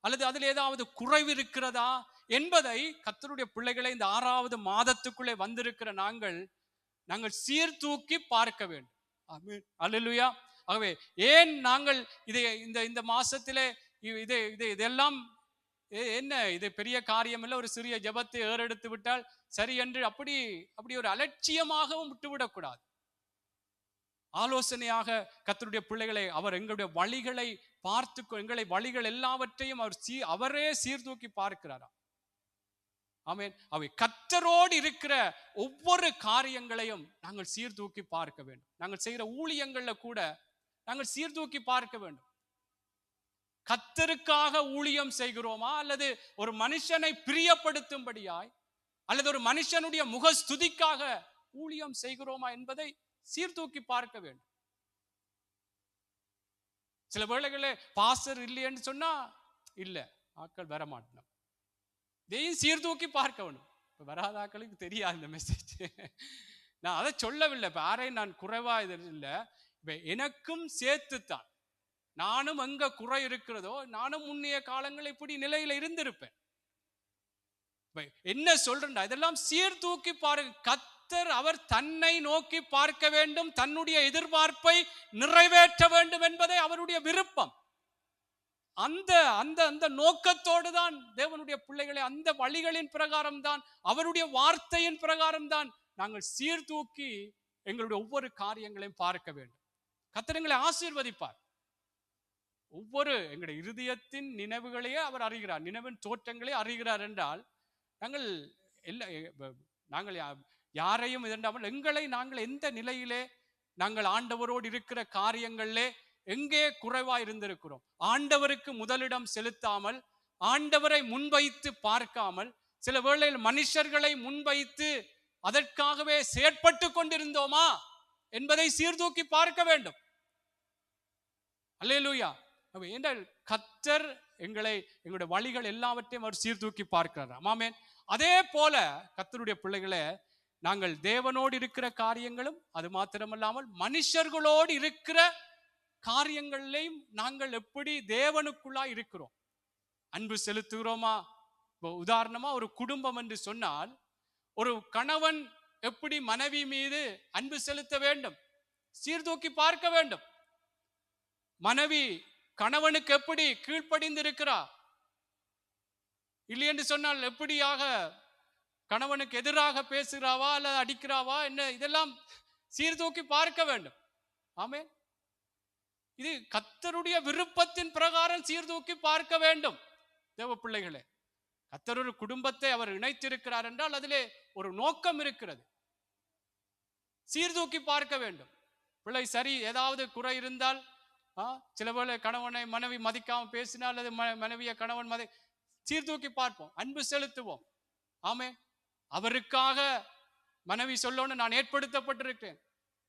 அல்லது அதில் ஏதாவது குறைவு இருக்கிறதா என்பதை கர்த்தருடைய பிள்ளைகளை இந்த 6வது மாதத்துக்குள்ளே வந்திருக்கிற நாங்கள் சீர்தூக்கி பார்க்க வேண்டும். ஆமென், அல்லேலூயா. ஆகவே ஏன் நாங்கள் இதை இந்த மாசத்திலே இதெல்லாம் என்ன, இது பெரிய காரியம் இல்லை, ஒரு சிறிய ஜெபத்தை ஏறெடுத்து விட்டால் சரி என்று அப்படி ஒரு அலட்சியமாகவும் விட்டுவிடக்கூடாது. ஆலோசனையாக கர்த்தருடைய பிள்ளைகளை அவர் எங்களுடைய வழிகளை பார்த்து, எங்களை வழிகள் எல்லாவற்றையும் அவரே சீர்தூக்கி பார்க்கிறாரா. ஆமென். அவை கர்த்தரோடு இருக்கிற ஒவ்வொரு காரியங்களையும் நாங்கள் சீர்தூக்கி பார்க்க வேண்டும். நாங்கள் செய்கிற ஊழியங்கள்ல கூட நாங்கள் சீர்தூக்கி பார்க்க வேண்டும். கர்த்தருக்காக ஊழியம் செய்கிறோமா, அல்லது ஒரு மனுஷனை பிரியப்படுத்தும்படியாய், அல்லது ஒரு மனுஷனுடைய முகஸ்துதிக்காக ஊழியம் செய்கிறோமா என்பதை சீர்தூக்கி பார்க்க வேண்டும். சில வேளைகளே பாஸ்டர் இல்லைன்னு சொன்னா இல்ல, ஆட்கள் வர மாட்டோம், இதையும் சீர்தூக்கி பார்க்க வேண்டும். இப்ப வராத ஆட்களுக்கு தெரியாது இந்த மெசேஜ். நான் அதை சொல்லவில்லை, இப்ப யாரையும் நான் குறைவா இது இல்லை, இப்ப எனக்கும் சேர்த்துத்தான். நானும் எங்க குறை இருக்கிறதோ, நானும் முன்னைய காலங்கள் இப்படி நிலையில இருந்திருப்பேன். என்ன சொல்றேன்டா, இதெல்லாம் சீர்தூக்கி பாருங்க. கர்த்தர் அவர் தன்னை நோக்கி பார்க்க வேண்டும், தன்னுடைய எதிர்பார்ப்பை நிறைவேற்ற வேண்டும் என்பதை அவருடைய விருப்பம். அந்த அந்த அந்த நோக்கத்தோடு தான் தேவனுடைய பிள்ளைகளை அந்த வழிகளின் பிரகாரம் தான், அவருடைய வார்த்தையின் பிரகாரம் தான் நாங்கள் சீர்தூக்கி எங்களுடைய ஒவ்வொரு காரியங்களையும் பார்க்க வேண்டும். கர்த்தர் எங்களை ஆசீர்வதிப்பார். ஒவ்வொரு எங்களுடைய இருதயத்தின் நினைவுகளையே அவர் அறிகிறார், நினைவின் தோற்றங்களே அறிகிறார் என்றால் நாங்கள் யாரையும் இதண்டாமல் எங்களை நாங்கள் எந்த நிலையிலே நாங்கள் ஆண்டவரோடு இருக்கிற காரியங்களிலே எங்கே குறைவா இருந்திருக்கிறோம், ஆண்டவருக்கு முதலிடம் செலுத்தாமல், ஆண்டவரை முன்வைத்து பார்க்காமல், சில வேளையில் மனுஷர்களை முன்வைத்து அதற்காகவே செயற்பட்டு கொண்டிருந்தோமா என்பதை சீர்தூக்கி பார்க்க வேண்டும். அல்லேலூயா. என்றால் கர்த்தர் எங்களுடைய வழிகள் எல்லாவற்றையும் அவர் சீர்தூக்கி பார்க்கிறார். ஆமென். அதே போல கர்த்தருடைய பிள்ளைகளே, நாங்கள் தேவனோடு இருக்கிற காரியங்களும் அது மாத்திரமல்லாமல் மனுஷர்களோடு இருக்கிற காரியங்களையும் நாங்கள் எப்படி தேவனுக்குள்ளா இருக்கிறோம், அன்பு செலுத்துகிறோமா. உதாரணமா ஒரு குடும்பம் என்று சொன்னால், ஒரு கணவன் எப்படி மனைவி மீது அன்பு செலுத்த வேண்டும், சீர்தூக்கி பார்க்க வேண்டும். மனைவி கணவனுக்கு எப்படி கீழ்ப்படிந்து இருக்கிறார், இல்லை என்று சொன்னால் எப்படியாக கணவனுக்கு எதிராக பேசுகிறாவா அல்லது அடிக்கிறாவா என்ன, இதெல்லாம் சீர்தூக்கி பார்க்க வேண்டும். ஆமென். இது கர்த்தருடைய விருப்பத்தின் பிரகாரம் சீர்தூக்கி பார்க்க வேண்டும். தேவ பிள்ளைகளே, கர்த்தர் ஒரு குடும்பத்தை அவர் இணைத்திருக்கிறார் என்றால் அதிலே ஒரு நோக்கம் இருக்கிறது. சீர்தூக்கி பார்க்க வேண்டும். பிள்ளை சரி, ஏதாவது குறை இருந்தால், சில வேளை கணவனை மனைவி மதிக்காம பேசினால் அல்லது மனைவியை கணவன் சீர்தூக்கி பார்ப்போம், அன்பு செலுத்துவோம். ஆமே, அவருக்காக மனைவி சொல்லணும் நான் ஏற்படுத்தப்பட்டிருக்கேன்,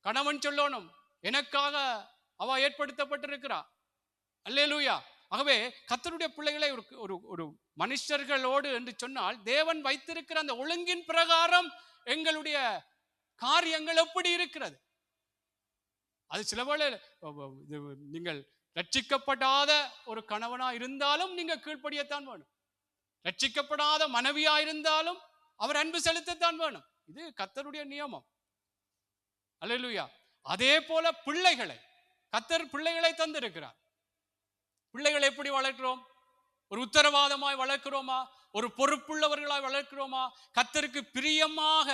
கணவன் சொல்லணும் எனக்காக அவ ஏற்படுத்தப்பட்டிருக்கிறா. அல்லேலூயா. ஆகவே கர்த்தருடைய பிள்ளைகளை ஒரு மனுஷர்களோடு என்று சொன்னால் தேவன் வைத்திருக்கிற அந்த ஒழுங்கின் பிரகாரம் எங்களுடைய காரியங்கள் எப்படி இருக்கிறது. அது சில வேளை நீங்கள் ரட்சிக்கப்படாத ஒரு கணவனா இருந்தாலும் நீங்க கீழ்ப்படியத்தான் வேணும். ரட்சிக்கப்படாத மனைவியா இருந்தாலும் அவர் அன்பு செலுத்தத்தான் வேணும். இது கர்த்தருடைய நியமம். அல்லேலூயா. அதே போல பிள்ளைகளை கர்த்தர் பிள்ளைகளை தந்திருக்கிறார். பிள்ளைகளை எப்படி வளர்க்கிறோம்? ஒரு உத்தரவாதமாய் வளர்க்கிறோமா? ஒரு பொறுப்புள்ளவர்களாய் வளர்க்கிறோமா? கர்த்தருக்கு பிரியமாக,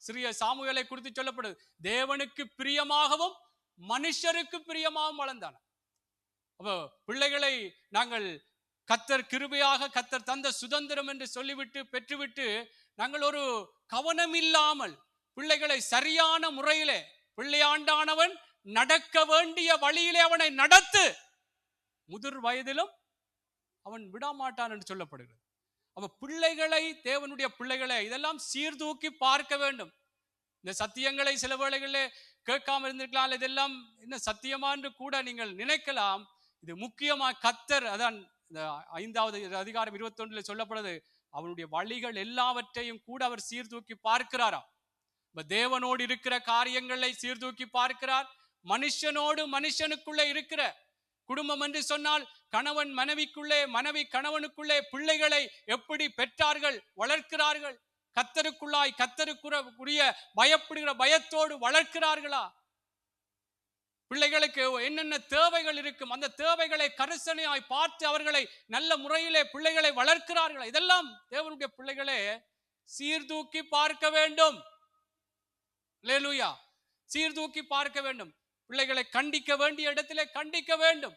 சிறிய சாமுவேலை குறித்து சொல்லப்படுது, தேவனுக்கு பிரியமாகவும் மனுஷருக்கு பிரியமாகவும் வளர்ந்தான். அப்போ பிள்ளைகளை நாங்கள் கர்த்தர் கிருபையாக கர்த்தர் தந்த சுதந்திரம் என்று சொல்லிவிட்டு பெற்றுவிட்டு நாங்கள் ஒரு கவனம் இல்லாமல் பிள்ளைகளை சரியான முறையிலே, பிள்ளையாண்டானவன் நடக்க வேண்டிய வழியிலே அவனை நடத்து, முதிர் வயதிலும் அவன் விடமாட்டான் என்று சொல்லப்படுகிறது. அப்ப பிள்ளைகளை, தேவனுடைய பிள்ளைகளை இதெல்லாம் சீர்தூக்கி பார்க்க வேண்டும். இந்த சத்தியங்களை சில வேளைகளில் கேட்காம இருந்திருக்கலாம், இதெல்லாம் என்ன சத்தியமா என்று கூட நீங்கள் நினைக்கலாம். இது முக்கியமா கர்த்தர், அதான் 5வது அதிகாரம் 21 சொல்லப்படுது, அவனுடைய வழிகள் எல்லாவற்றையும் கூட அவர் சீர்தூக்கி பார்க்கிறாராம். தேவனோடு இருக்கிற காரியங்களை சீர்தூக்கி பார்க்கிறார். மனுஷனோடு மனுஷனுக்குள்ளே இருக்கிற குடும்பம் என்று சொன்னால் கணவன் மனைவிக்குள்ளே, மனைவி கணவனுக்குள்ளே பிள்ளைகளை எப்படி பெற்றார்கள், வளர்க்கிறார்கள், கர்த்தருக்குள்ளாய் கர்த்தருக்குரிய பயப்படுகிற பயத்தோடு வளர்க்கிறார்களா? பிள்ளைகளுக்கு என்னென்ன தேவைகள் இருக்கும், அந்த தேவைகளை கரிசனையாய் பார்த்து அவர்களை நல்ல முறையிலே பிள்ளைகளை வளர்க்கிறார்களா? இதெல்லாம் தேவனுடைய பிள்ளைகளே சீர்தூக்கி பார்க்க வேண்டும். அல்லேலூயா. சீர்தூக்கி பார்க்க வேண்டும். பிள்ளைகளை கண்டிக்க வேண்டிய இடத்திலே கண்டிக்க வேண்டும்.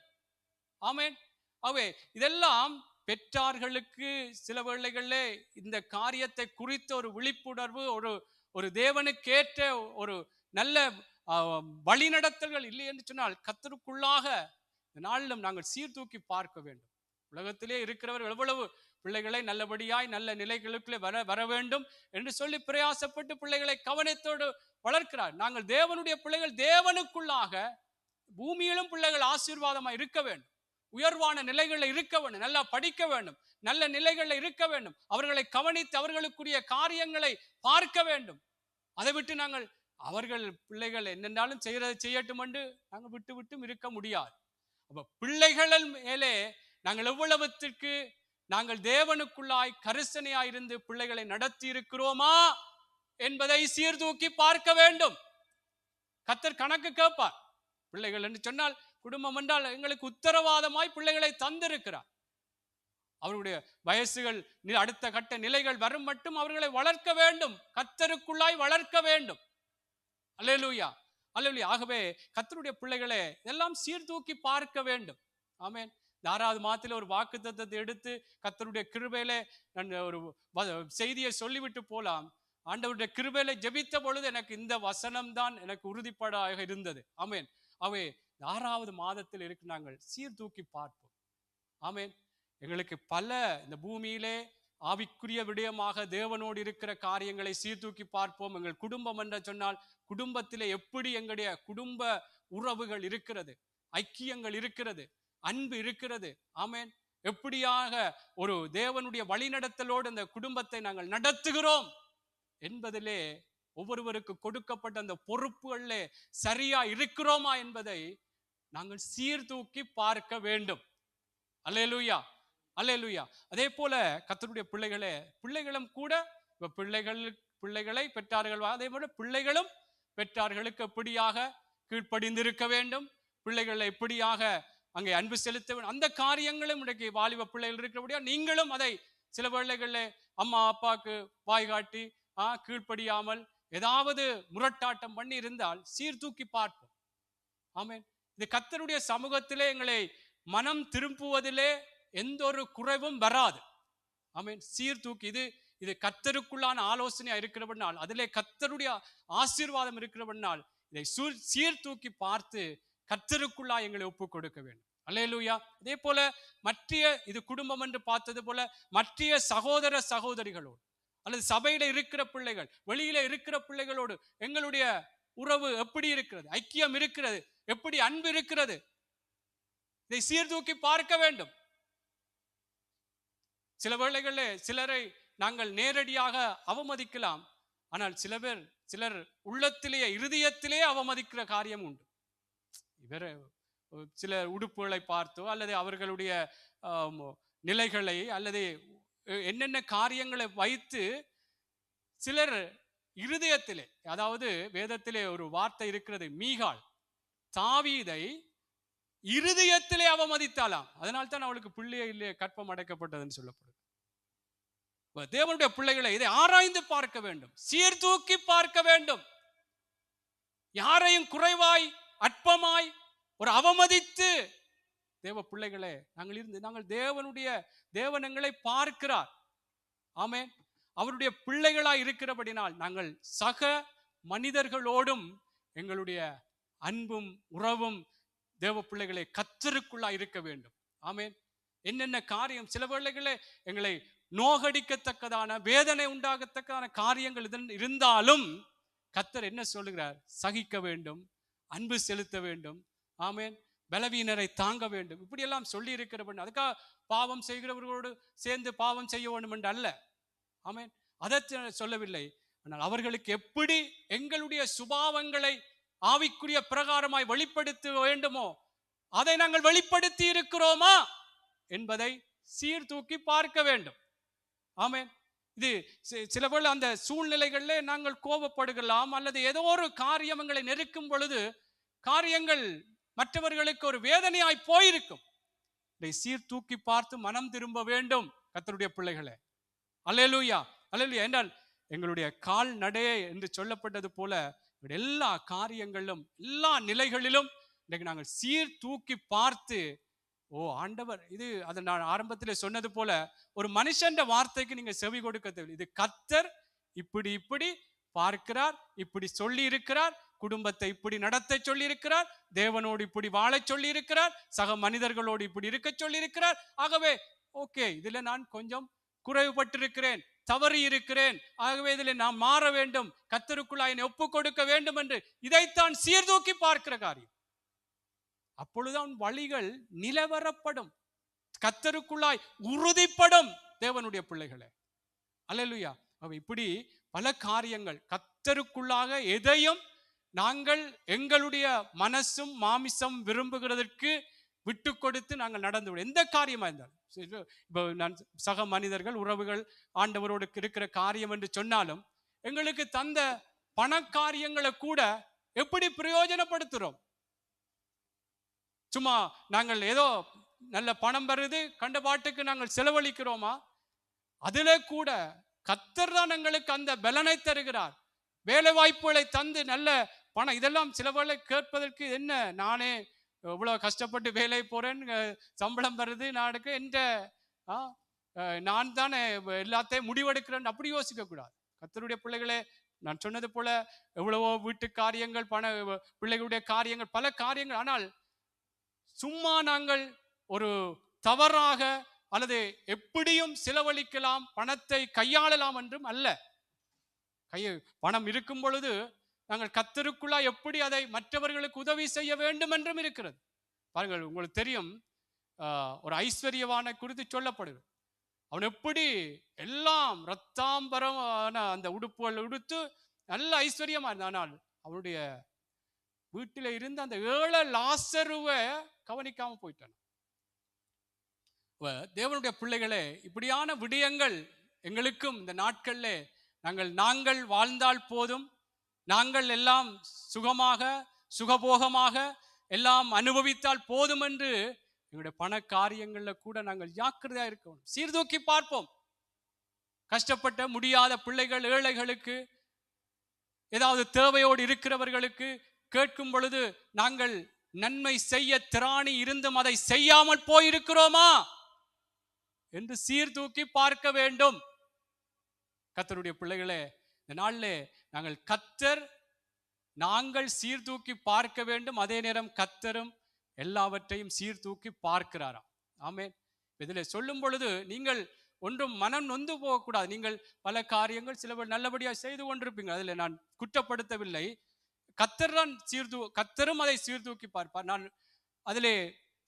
ஆமென். ஆகவே இதெல்லாம் பெற்றார்களுக்கு சில வேளைகளிலே இந்த காரியத்தை குறித்த ஒரு விழிப்புணர்வு, ஒரு தேவனுக்கேற்ற ஒரு நல்ல வழிநடத்தல்கள் இல்லை என்று சொன்னால் கர்த்தருக்குள்ளாக இந்த நாளிலும் நாங்கள் சீர்தூக்கி பார்க்க வேண்டும். உலகத்திலே இருக்கிறவர்கள் எவ்வளவு பிள்ளைகளை நல்லபடியாய் நல்ல நிலைகளுக்குள்ளே வர வேண்டும் என்று சொல்லி பிரயாசப்பட்டு பிள்ளைகளை கவனத்தோடு வளர்க்கிறார். நாங்கள் தேவனுடைய பிள்ளைகள், தேவனுக்குள்ளாக பூமியிலும் பிள்ளைகள் ஆசீர்வாதமாக இருக்க வேண்டும், உயர்வான நிலைகளில் இருக்க வேண்டும், நல்லா படிக்க வேண்டும், நல்ல நிலைகளில் இருக்க வேண்டும், அவர்களை கவனித்து அவர்களுக்குரிய காரியங்களை பார்க்க வேண்டும். அதை விட்டு நாங்கள் அவர்கள் பிள்ளைகள் என்னென்றாலும் செய்யட்டும் என்று நாங்கள் விட்டு விட்டும் இருக்க முடியாது. அப்ப பிள்ளைகள் மேலே நாங்கள் எவ்வளவுத்திற்கு நாங்கள் தேவனுக்குள்ளாய் கரிசனையாயிருந்து பிள்ளைகளை நடத்தி இருக்கிறோமா என்பதை சீர்தூக்கி பார்க்க வேண்டும். கர்த்தர் கணக்கு கேட்பார். பிள்ளைகள் என்று சொன்னால் குடும்பம் என்றால் எங்களுக்கு உத்தரவாதமாய் பிள்ளைகளை தந்திருக்கிறார். அவருடைய வயசுகள் அடுத்த கட்ட நிலைகள் வரும் மட்டும் அவர்களை வளர்க்க வேண்டும், கர்த்தருக்குள்ளாய் வளர்க்க வேண்டும். அல்லேலூயா, அல்லேலூயா. ஆகவே கர்த்தருடைய பிள்ளைகளே எல்லாம் சீர்தூக்கி பார்க்க வேண்டும். ஆமென். 6வது மாதத்தில் ஒரு வாக்குத்தத்தத்தை எடுத்து கர்த்தருடைய கிருபையிலே நான் ஒரு செய்தியை சொல்லிவிட்டு போலாம். ஆண்டவருடைய கிருபையிலே ஜெபித்த பொழுது எனக்கு இந்த வசனம் தான் எனக்கு உறுதிப்படாக இருந்தது. ஆமென். அவை 6வது மாதத்தில் இருக்கு, நாங்கள் சீர்தூக்கி பார்ப்போம். ஆமென். எங்களுக்கு பல இந்த பூமியிலே ஆவிக்குரிய விடயமாக தேவனோடு இருக்கிற காரியங்களை சீர்தூக்கி பார்ப்போம். எங்கள் குடும்பம் என்று சொன்னால் குடும்பத்திலே எப்படி எங்களுடைய குடும்ப உறவுகள் இருக்கிறது, ஐக்கியங்கள் இருக்கிறது, அன்பு இருக்கிறது. ஆமென். எப்படியாக ஒரு தேவனுடைய வழிநடத்தலோடு அந்த குடும்பத்தை நாங்கள் நடத்துகிறோம் என்பதிலே ஒவ்வொருவருக்கு கொடுக்கப்பட்ட அந்த பொறுப்புகளிலே சரியா இருக்கிறோமா என்பதை நாங்கள் சீர்தூக்கி பார்க்க வேண்டும். அல்லேலூயா, அல்லேலூயா. அதே போல கர்த்தருடைய பிள்ளைகளே, பிள்ளைகளும் கூட பிள்ளைகளை பெற்றார்கள், அதே போல பிள்ளைகளும் பெற்றார்களுக்கு எப்படியாக கீழ்ப்படிந்திருக்க வேண்டும், பிள்ளைகளை எப்படியாக அங்கே அன்பு செலுத்த வேண்டும், அந்த காரியங்களும் இன்றைக்கு வாலிப பிள்ளைகள் இருக்கிறபடியா நீங்களும் அதை சில வேளைகளில் அம்மா அப்பாவுக்கு வாய் காட்டி கீழ்ப்படியாமல் ஏதாவது முரட்டாட்டம் பண்ணி இருந்தால் சீர்தூக்கி பார்ப்போம். ஆமென். இது கர்த்தருடைய சமூகத்திலே எங்களை மனம் திரும்புவதிலே எந்த ஒரு குறைவும் வராது. ஆமென். சீர்தூக்கி இது கர்த்தருக்குள்ளான ஆலோசனையா இருக்கிறபடினால், அதிலே கர்த்தருடைய ஆசீர்வாதம் இருக்கிறபடினால் இதை சீர்தூக்கி பார்த்து கர்த்தருக்குள்ளா எங்களை ஒப்பு கொடுக்க வேண்டும். அல்லேலூயா. அதே போல மற்ற இது குடும்பம் என்று பார்த்தது போல மற்ற சகோதர சகோதரிகளோடு அல்லது சபையில இருக்கிற பிள்ளைகள், வெளியில இருக்கிற பிள்ளைகளோடு எங்களுடைய உறவு எப்படி இருக்கிறது, ஐக்கியம் இருக்கிறது, எப்படி அன்பு இருக்கிறது, இதை சீர்தூக்கி பார்க்க வேண்டும். சில வேளைகளில் சிலரை நாங்கள் நேரடியாக அவமதிக்கலாம். ஆனால் சிலர் உள்ளத்திலேயே இருதயத்திலே அவமதிக்கிற காரியம் உண்டு. இவர் சில உடுப்புகளை பார்த்தோ அல்லது அவர்களுடைய நிலைகளை அல்லது என்னென்ன காரியங்களை வைத்து சிலர் இருதயத்திலே, அதாவது வேதத்திலே ஒரு வார்த்தை இருக்கிறது, மீகாள் தாவீதை இருதயத்திலே அவமதித்தாலாம். அதனால்தான் அவளுக்கு பிள்ளையே இல்லையே கற்பம் அடைக்கப்பட்டதுன்னு சொல்லப்படுது. தேவனுடைய பிள்ளைகளை இதை ஆராய்ந்து பார்க்க வேண்டும், சீர்தூக்கி பார்க்க வேண்டும். யாரையும் குறைவாய் அற்பமாய் ஒரு அவமதித்து தேவ பிள்ளைகளே நாங்கள் தேவன் எங்களை பார்க்கிறார். ஆமென். அவருடைய பிள்ளைகளாய் இருக்கிறபடினால் நாங்கள் சக மனிதர்களோடும் எங்களுடைய அன்பும் உறவும் தேவ பிள்ளைகளை கர்த்தருக்குள்ளா இருக்க வேண்டும். ஆமென். என்னென்ன காரியம் சில வேளைகளே எங்களை நோகடிக்கத்தக்கதான வேதனை உண்டாகத்தக்கதான காரியங்கள் இருந்தாலும் கர்த்தர் என்ன சொல்லுகிறார்? சகிக்க வேண்டும், அன்பு செலுத்த வேண்டும். ஆமென். பலவீனரை தாங்க வேண்டும். இப்படியெல்லாம் சொல்லி இருக்கிறபடி அதுக்காக பாவம் செய்கிறவர்களோடு சேர்ந்து பாவம் செய்ய வேண்டும் என்று அல்ல. ஆமென். அதை சொல்லவில்லை. ஆனால் அவர்களுக்கு எப்படி எங்களுடைய சுபாவங்களை ஆவிக்குரிய பிரகாரமாய் வெளிப்படுத்த வேண்டுமோ அதை நாங்கள் வெளிப்படுத்தி இருக்கிறோமா என்பதை சீர்தூக்கி பார்க்க வேண்டும். ஆமென். இது சில வேளை அந்த சூழ்நிலைகளிலே நாங்கள் கோபப்படுகலாம் அல்லது ஏதோ ஒரு காரியம் எங்களை நெருக்கும் பொழுது காரியங்கள் மற்றவர்களுக்கு ஒரு வேதனையாய் போயிருக்கும். இதை சீர்தூக்கி பார்த்து மனம் திரும்ப வேண்டும் கர்த்தருடைய பிள்ளைகளே. அல்லேலூயா, அல்லேலூயா. என்றால் எங்களுடைய கால் நடையே என்று சொல்லப்பட்டது போல எல்லா காரியங்களிலும் எல்லா நிலைகளிலும் இன்றைக்கு நாங்கள் சீர்தூக்கி பார்த்து ஆண்டவர் அதை நான் ஆரம்பத்திலே சொன்னது போல ஒரு மனுஷன் வார்த்தைக்கு நீங்க செவி கொடுக்க தேவை. இது கர்த்தர் இப்படி பார்க்கிறார், இப்படி சொல்லி இருக்கிறார், குடும்பத்தை இப்படி நடத்த சொல்லி இருக்கிறார், தேவனோடு இப்படி வாழ சொல்லி இருக்கிறார், சக மனிதர்களோடு இப்படி இருக்க சொல்லி இருக்கிறார். ஆகவே ஓகே, இதுல நான் கொஞ்சம் குறைவுபட்டிருக்கிறேன், தவறி இருக்கிறேன், ஆகவே இதில் நான் மாற வேண்டும், கர்த்தருக்குள்ளாய் என்னை ஒப்பு கொடுக்க வேண்டும் என்று இதைத்தான் சீர்தூக்கி பார்க்கிற காரியம். அப்பொழுதுதான் வழிகள் நிலவரப்படும், கர்த்தருக்குள்ளாய் உறுதிப்படும் தேவனுடைய பிள்ளைகளே. அல்லேலூயா. இப்படி பல காரியங்கள் கர்த்தருக்குள்ளாக எதையும் நாங்கள் எங்களுடைய மனசும் மாமிசம் விரும்புகிறதற்கு விட்டு கொடுத்து நாங்கள் நடந்து விட எந்த காரியமா இருந்தாலும் இப்போ நான் சக மனிதர்கள் உறவுகள் ஆண்டவரோடு இருக்கிற காரியம் என்று சொன்னாலும் எங்களுக்கு தந்த பண காரியங்களை கூட எப்படி பிரயோஜனப்படுத்துறோம்? சும்மா நாங்கள் ஏதோ நல்ல பணம் வருது கண்ட பாட்டுக்கு நாங்கள் செலவழிக்கிறோமா? அதிலே கூட கர்த்தர் தான் எங்களுக்கு அந்த பலனை தருகிறார், வேலை வாய்ப்புகளை தந்து நல்ல பணம். இதெல்லாம் சில வேளை கேட்பதற்கு என்ன, நானே இவ்வளவு கஷ்டப்பட்டு வேலை போறேன், சம்பளம் வருது நாடுக்கு என்ற நான் தானே எல்லாத்தையும் முடிவெடுக்கிறேன் அப்படி யோசிக்க கூடாது. கர்த்தருடைய பிள்ளைகளே, நான் சொன்னது போல எவ்வளவோ வீட்டு காரியங்கள், பண பிள்ளைகளுடைய காரியங்கள், பல காரியங்கள். ஆனால் சும்மா நாங்கள் ஒரு தவறாக அல்லது எப்படியும் செலவழிக்கலாம், பணத்தை கையாளலாம் என்றும் அல்ல. பணம் இருக்கும் பொழுது நாங்கள் கர்த்தருக்குள்ளா எப்படி அதை மற்றவர்களுக்கு உதவி செய்ய வேண்டும் என்றும் இருக்கிறது. பாருங்கள், உங்களுக்கு தெரியும், ஒரு ஐஸ்வர்யவானை குறித்து சொல்லப்படுகிறது. அவன் எப்படி எல்லாம் ரத்தாம்பரமான அந்த உடுப்புகள் உடுத்து நல்ல ஐஸ்வர்யமா இருந்தானால் அவனுடைய வீட்டில இருந்து அந்த 7 லாசருவை கவனிக்காம போயிட்டான். தேவனுடைய பிள்ளைகளே, இப்படியான விடயங்கள் எங்களுக்கும் இந்த நாட்கள்ல நாங்கள் வாழ்ந்தால் போதும், நாங்கள் எல்லாம் சுகமாக சுகபோகமாக எல்லாம் அனுபவித்தால் போதும் என்று எங்களுடைய பண காரியங்கள்ல கூட நாங்கள் ஜாக்கிரதையா இருக்கணும், சீர்தூக்கி பார்ப்போம். கஷ்டப்பட்ட முடியாத பிள்ளைகள், ஏழைகளுக்கு, ஏதாவது தேவையோடு இருக்கிறவர்களுக்கு கேட்கும் பொழுது நாங்கள் நன்மை செய்ய திராணி இருந்தும் அதை செய்யாமல் போயிருக்கிறோமா என்று சீர்தூக்கி பார்க்க வேண்டும். கர்த்தருடைய பிள்ளைகளே, இந்த நாளிலே நாங்கள் சீர்தூக்கி பார்க்க வேண்டும். அதே நேரம் கர்த்தரும் எல்லாவற்றையும் சீர்தூக்கி பார்க்கிறாராம். ஆமென். இதில் சொல்லும் பொழுது நீங்கள் ஒன்றும் மனம் நொந்து போகக்கூடாது. நீங்கள் பல காரியங்கள் சிலவர் நல்லபடியாக செய்து கொண்டிருப்பீங்க, அதில் நான் குற்றப்படுத்தவில்லை. கர்த்தரும் அதை சீர்தூக்கி பார்ப்பார். நான் அதிலே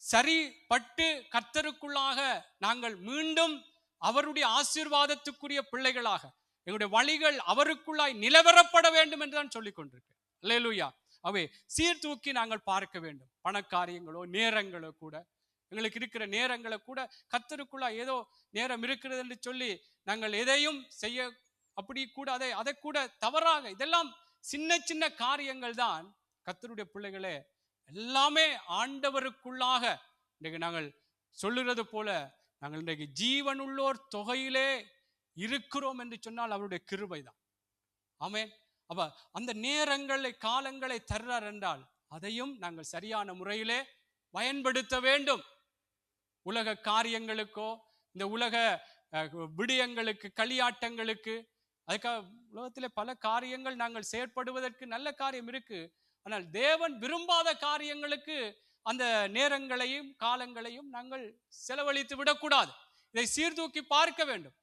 சரிப்பட்டு கர்த்தருக்குள்ளாக நாங்கள் மீண்டும் அவருடைய ஆசீர்வாதத்துக்குரிய பிள்ளைகளாக எங்களுடைய வழிகள் அவருக்குள்ளாய் நிலவரப்பட வேண்டும் என்று நான் சொல்லிக் கொண்டிருக்கேன். அல்லேலூயா. அவை சீர்தூக்கி நாங்கள் பார்க்க வேண்டும். பணக்காரியங்களோ நேரங்களோ கூட, எங்களுக்கு இருக்கிற நேரங்களை கூட கர்த்தருக்குள்ளா ஏதோ நேரம் இருக்கிறது என்று சொல்லி நாங்கள் எதையும் செய்ய அப்படி கூட அதை கூட தவறாக, இதெல்லாம் சின்ன சின்ன காரியங்கள் தான் கர்த்தருடைய பிள்ளைகளே. எல்லாமே ஆண்டவருக்குள்ளாக இன்றைக்கு நாங்கள் சொல்லுறது போல நாங்கள் இன்றைக்கு ஜீவனுள்ளோர் தொகையிலே இருக்கிறோம் என்று சொன்னால் அவருடைய கிருபை தான். ஆமென். அப்ப அந்த நேரங்களை காலங்களை தர்றார் என்றால் அதையும் நாங்கள் சரியான முறையிலே பயன்படுத்த வேண்டும். உலக காரியங்களுக்கோ இந்த உலக விடயங்களுக்கு, களியாட்டங்களுக்கு, அதுக்காக உலகத்திலே பல காரியங்கள் நாங்கள் செயற்படுவதற்கு நல்ல காரியம் இருக்கு. ஆனால் தேவன் விரும்பாத காரியங்களுக்கு அந்த நேரங்களையும் காலங்களையும் நாங்கள் செலவழித்து விடக்கூடாது. இதை சீர்தூக்கி பார்க்க வேண்டும்.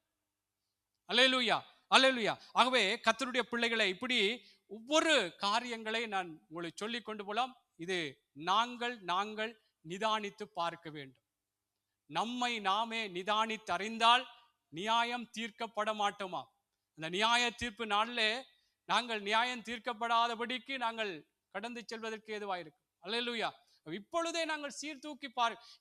அல்லேலூயா, அல்லேலூயா. ஆகவே கர்த்தருடைய பிள்ளைகளை இப்படி ஒவ்வொரு காரியங்களை நான் உங்களுக்கு சொல்லி கொண்டு போலாம். இது நாங்கள் நிதானித்து பார்க்க வேண்டும். நம்மை நாமே நிதானித்து அறிந்தால் நியாயம் தீர்க்கப்பட மாட்டோமா? அந்த நியாய தீர்ப்பு நாளிலே நாங்கள் நியாயம் தீர்க்கப்படாதபடிக்கு நாங்கள் கடந்து செல்வதற்கு ஏதுவாயிருக்கு. அல்லேலூயா. இப்பொழுதே நாங்கள் சீர்தூக்கி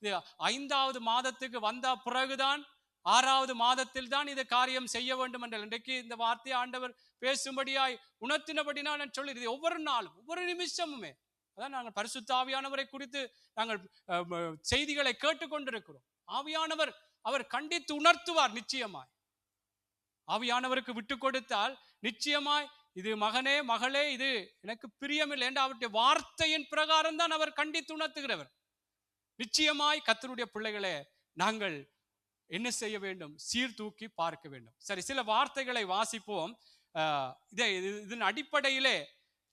இது 5வது மாதத்துக்கு வந்த பிறகுதான் 6வது மாதத்தில் தான் இந்த காரியம் செய்ய வேண்டும் என்றால் இன்றைக்கு இந்த வார்த்தையை ஆண்டவர் பேசும்படியாய் உணர்த்தினபடினால் நான் சொல்லி ஒவ்வொரு நாளும் ஒவ்வொரு நிமிஷமுமே அதான் நாங்கள் பரிசுத்த ஆவியானவரை குறித்து நாங்கள் செய்திகளை கேட்டுக்கொண்டிருக்கிறோம். ஆவியானவர் அவர் கண்டித்து உணர்த்துவார். நிச்சயமாய் ஆவியானவருக்கு விட்டு கொடுத்தால் நிச்சயமாய் இது மகனே மகளே இது எனக்கு பிரியமில்லை என்று அவருடைய வார்த்தையின் பிரகாரம் தான் அவர் கண்டித்து உணர்த்துகிறவர். நிச்சயமாய் கர்த்தருடைய பிள்ளைகளே, நாங்கள் என்ன செய்ய வேண்டும்? சீர்தூக்கி பார்க்க வேண்டும். சரி, சில வார்த்தைகளை வாசிப்போம். இதன் அடிப்படையிலே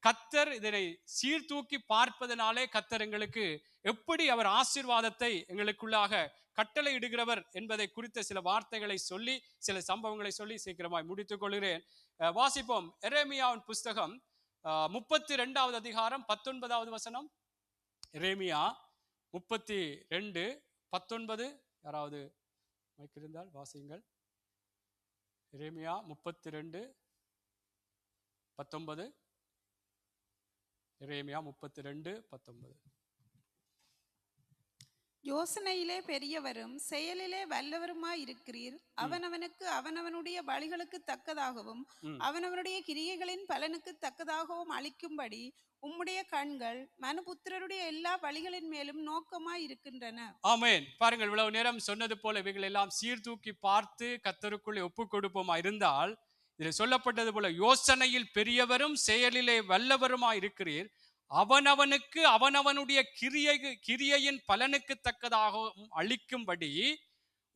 கர்த்தர் இதனை சீர்தூக்கி பார்ப்பதனாலே கர்த்தர் எங்களுக்கு எப்படி அவர் ஆசீர்வாதத்தை எங்களுக்குள்ளாக கட்டளை இடுகிறவர் என்பதை குறித்த சில வார்த்தைகளை சொல்லி சில சம்பவங்களை சொல்லி சீக்கிரமாய் முடித்துக் கொள்கிறேன். வாசிப்போம். எரேமியாவின் புஸ்தகம் 32வது அதிகாரம் 19வது வசனம். எரேமியா 32:19. யாராவது மைக் இருந்தால் வாசியுங்கள். எரேமியா 32:19. எரேமியா 32:19. யோசனையிலே பெரியவரும் செயலிலே வல்லவருமாய் இருக்கிறீர். அவனவனுக்கு அவனவனுடைய வழிகளுக்கு தக்கதாகவும் அவனவனுடைய கிரியைகளின் பலனுக்கு தக்கதாகவும் அளிக்கும்படி உம்முடைய கண்கள் மனுபுத்திரருடைய எல்லா வழிகளின் மேலும் நோக்கமாய் இருக்கின்றன. ஆமென். பாருங்கள், இவ்வளவு நேரம் சொன்னது போல இவைகள் எல்லாம் சீர்தூக்கி பார்த்து கர்த்தருக்குள்ளே ஒப்பு கொடுப்போமா இருந்தால் இதில் சொல்லப்பட்டது போல யோசனையில் பெரியவரும் செயலிலே வல்லவருமாய் இருக்கிறீர். அவனவனுக்கு அவனவனுடைய கிரியையின் பலனுக்கு தக்கதாக அளிக்கும்படி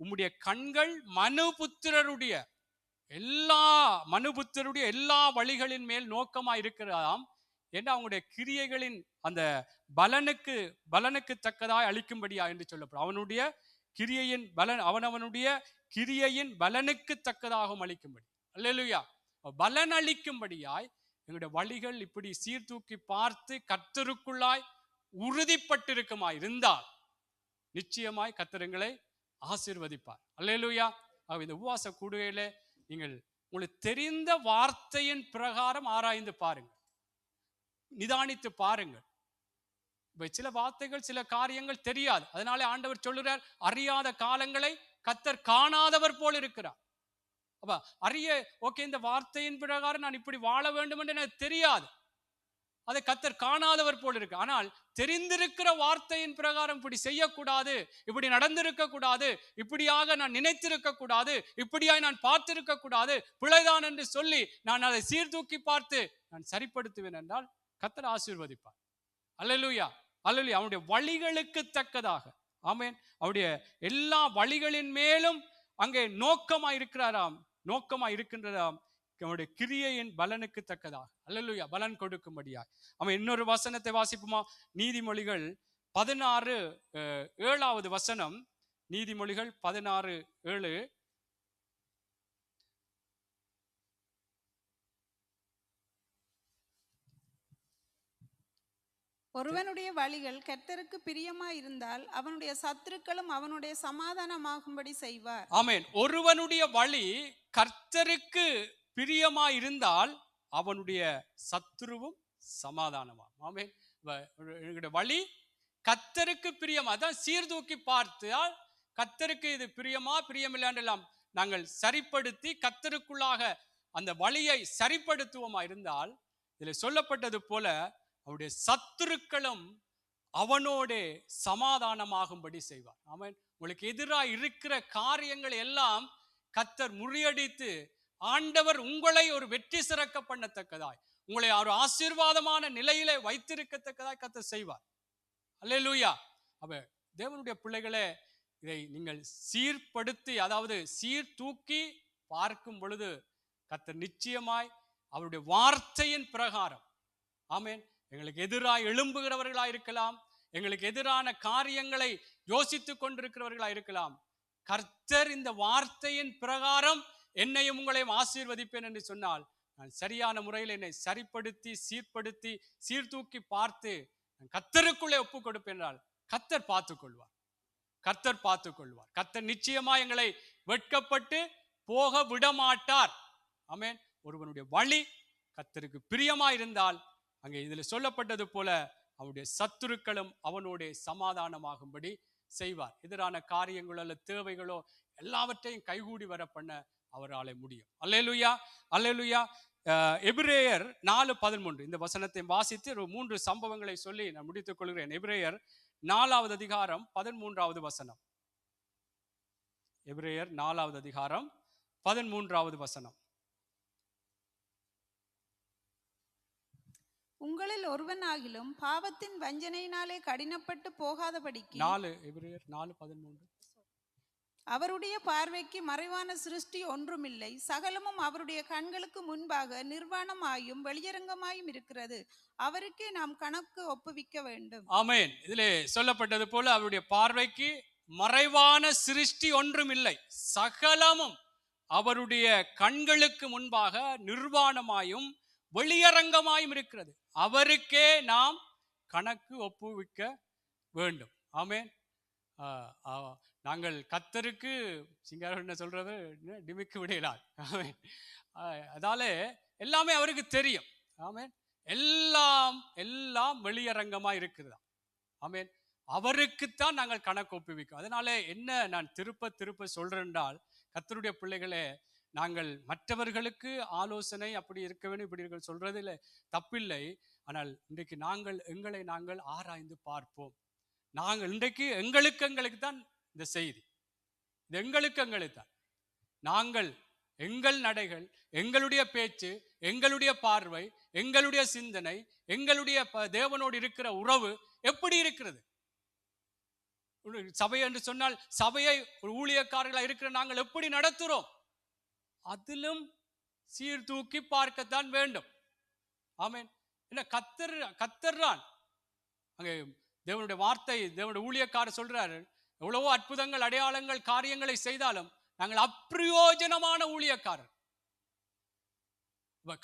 உம்முடைய கண்கள் மனுபுத்திரருடைய எல்லா வழிகளின் மேல் நோக்கமா இருக்கிறதாம் என்று அவங்களுடைய கிரியைகளின் அந்த பலனுக்கு தக்கதாய் அளிக்கும்படியா என்று சொல்லப்படும். அவனுடைய கிரியையின் பலனுக்கு தக்கதாகவும் அளிக்கும்படி. அல்லேலூயா. பலன் அளிக்கும்படியாய் எங்களுடைய வழிகள் இப்படி சீர்தூக்கி பார்த்து கர்த்தருக்குள்ளாய் உறுதிப்பட்டிருக்குமாய் இருந்தால் நிச்சயமாய் கர்த்தர் எங்களை ஆசீர்வதிப்பார். அல்லேலூயா. இந்த உபவாச கூடுகையில நீங்கள் உங்களுக்கு தெரிந்த வார்த்தையின் பிரகாரம் ஆராய்ந்து பாருங்கள், நிதானித்து பாருங்கள். சில வார்த்தைகள் சில காரியங்கள் தெரியாது, அதனாலே ஆண்டவர் சொல்லுறார், அறியாத காலங்களை கர்த்தர் காணாதவர் போல் இருக்கிறார். அப்ப இந்த வார்த்தையின் பிரகாரம் நான் இப்படி வாழ வேண்டும் என்று எனக்கு தெரியாது. அதை கர்த்தர் காணாதவர் போல் இருக்கு. ஆனால் தெரிந்திருக்கிற வார்த்தையின் பிரகாரம் இப்படி செய்யக்கூடாது, இப்படி நடந்திருக்க கூடாது, இப்படியாக நான் நினைத்திருக்க கூடாது, இப்படியாய் நான் பார்த்திருக்க கூடாது, பிழைதான் என்று சொல்லி நான் அதை சீர்தூக்கி பார்த்து நான் சரிப்படுத்துவேன் என்றால் கர்த்தர் ஆசீர்வதிப்பார். அல்லேலூயா, அல்லேலூயா. அவனுடைய வழிகளுக்கு தக்கதாக, ஆமென், அவருடைய எல்லா வழிகளின் மேலும் அங்கே நோக்கமாய் இருக்கிறாராம், நோக்கமாய் இருக்கின்றதாம், அவருடைய கிரியையின் பலனுக்கு தக்கதாக. அல்லேலூயா, பலன் கொடுக்கும்படியாய். அவன் இன்னொரு வசனத்தை வாசிப்போமா? நீதிமொழிகள் 16:7 வசனம். நீதிமொழிகள் 16:7. ஒருவனுடைய வழிகள் கர்த்தருக்கு பிரியமாய் இருந்தால் அவனுடைய சத்துருக்களும் அவனுடைய சமாதானமாகும்படி செய்வார். ஆமென். ஒருவனுடைய வழி கர்த்தருக்கு பிரியமாய் இருந்தால் அவனுடைய சத்துருவும் சமாதானமாம். ஆமென். எங்களுடைய வழி கர்த்தருக்கு பிரியமா, அதான் சீர்தூக்கி பார்த்தால் கர்த்தருக்கு இது பிரியமா பிரியமில்லாண்டெல்லாம் நாங்கள் சரிப்படுத்தி கர்த்தருக்குள்ளாக அந்த வழியை சரிப்படுத்துவோமா இருந்தால், இதில் சொல்லப்பட்டது போல அவருடைய சத்துருக்களும் அவனோட சமாதானமாகும்படி செய்வார். ஆமென். உங்களுக்கு எதிராக இருக்கிற காரியங்கள் எல்லாம் கர்த்தர் முறியடித்து ஆண்டவர் உங்களை ஒரு வெற்றி சிறக்க பண்ணத்தக்கதாய், உங்களை ஒரு ஆசீர்வாதமான நிலையிலே வைத்திருக்கத்தக்கதாய் கர்த்தர் செய்வார். அல்லேலூயா. அப்ப தேவனுடைய பிள்ளைகளே, இதை நீங்கள் சீர்படுத்தி, அதாவது சீர்தூக்கி பார்க்கும் பொழுது கர்த்தர் நிச்சயமாய் அவருடைய வார்த்தையின் பிரகாரம், ஆமென், எங்களுக்கு எதிராக எழும்புகிறவர்களாக இருக்கலாம், எங்களுக்கு எதிரான காரியங்களை யோசித்துக் கொண்டிருக்கிறவர்களாக இருக்கலாம், கர்த்தர் இந்த வார்த்தையின் பிரகாரம் என்னையும் உங்களையும் ஆசீர்வதிப்பேன் என்று சொன்னால், நான் சரியான முறையில் என்னை சரிப்படுத்தி சீர்படுத்தி சீர்தூக்கி பார்த்து கர்த்தருக்குள்ளே ஒப்பு கொடுப்பேன் என்றால் கர்த்தர் பார்த்துக் கொள்வார். கர்த்தர் பார்த்துக் கொள்வார். கர்த்தர் நிச்சயமா எங்களை வெட்கப்பட்டு போக விட மாட்டார். ஆமென். ஒருவனுடைய வழி கர்த்தருக்கு பிரியமா இருந்தால், அங்கே இதுல சொல்லப்பட்டது போல அவனுடைய சத்துருக்களும் அவனோட சமாதானமாகும்படி செய்வார். எதிரான காரியங்களோ அல்ல தேவைகளோ எல்லாவற்றையும் கைகூடி வர பண்ண அவராலே முடியும். அல்லேலூயா, அல்லேலூயா. எபிரேயர் 4:13 இந்த வசனத்தை வாசித்து ஒரு 3 சம்பவங்களை சொல்லி நான் முடித்துக் கொள்கிறேன். எபிரேயர் 4வது அதிகாரம் 13வது வசனம். எபிரேயர் 4வது அதிகாரம் 13வது வசனம். உங்களில் ஒருவனாகிலும் பாவத்தின் வஞ்சனையினாலே கடினப்பட்டு போகாதபடிக்கு, எபிரேயர் 4:13, அவருடைய பார்வைக்கு மறைவான சிருஷ்டி ஒன்றுமில்லை, சகலமும் அவருடைய கண்களுக்கு முன்பாக நிர்வாணமாயும் வெளியரங்கமாயும் இருக்கிறது, அவருக்கே நாம் கணக்கு ஒப்புவிக்க வேண்டும். ஆமென். இதிலே சொல்லப்பட்டது போல அவருடைய பார்வைக்கு மறைவான சிருஷ்டி ஒன்றுமில்லை, சகலமும் அவருடைய கண்களுக்கு முன்பாக நிர்வாணமாயும் வெளியரங்கமாயும் இருக்கிறது, அவருக்கே நாம் கணக்கு ஒப்புவிக்க வேண்டும். ஆமென். நாங்கள் கர்த்தருக்கு சிங்காரம் என்ன சொல்றது, டிமிக்கு விடையலார். ஆமென். அதால எல்லாமே அவருக்கு தெரியும். ஆமென். எல்லாம் வெளியரங்கமா இருக்கிறதா. ஆமென். அவருக்குத்தான் நாங்கள் கணக்கு ஒப்புவிக்கும். அதனால என்ன நான் திருப்ப சொல்றேன்றால், கர்த்தருடைய பிள்ளைகளே, நாங்கள் மற்றவர்களுக்கு ஆலோசனை அப்படி இருக்க வேண்டும் இப்படி இருக்க சொல்றது இல்லை, தப்பில்லை. ஆனால் இன்றைக்கு எங்களை நாங்கள் ஆராய்ந்து பார்ப்போம். நாங்கள் இன்றைக்கு எங்களுக்கு தான் இந்த செய்தி, இது எங்களுக்கு தான். நாங்கள் எங்கள் நடைகள், எங்களுடைய பேச்சு, எங்களுடைய பார்வை, எங்களுடைய சிந்தனை, எங்களுடைய தேவனோடு இருக்கிற உறவு எப்படி இருக்கிறது? சபை என்று சொன்னால் சபையை ஊழியக்காரர்களா இருக்கிற நாங்கள் எப்படி நடத்துறோம்? அதிலும் சீர்தூக்கி பார்க்கத்தான் வேண்டும். ஆமென். என்ன கர்த்தர் தான் அங்கே தேவனுடைய வார்த்தை, தேவனுடைய ஊழியக்காரர் சொல்றாரு, எவ்வளவோ அற்புதங்கள் அடையாளங்கள் காரியங்களை செய்தாலும் நாங்கள் அப்பிரயோஜனமான ஊழியக்காரர்.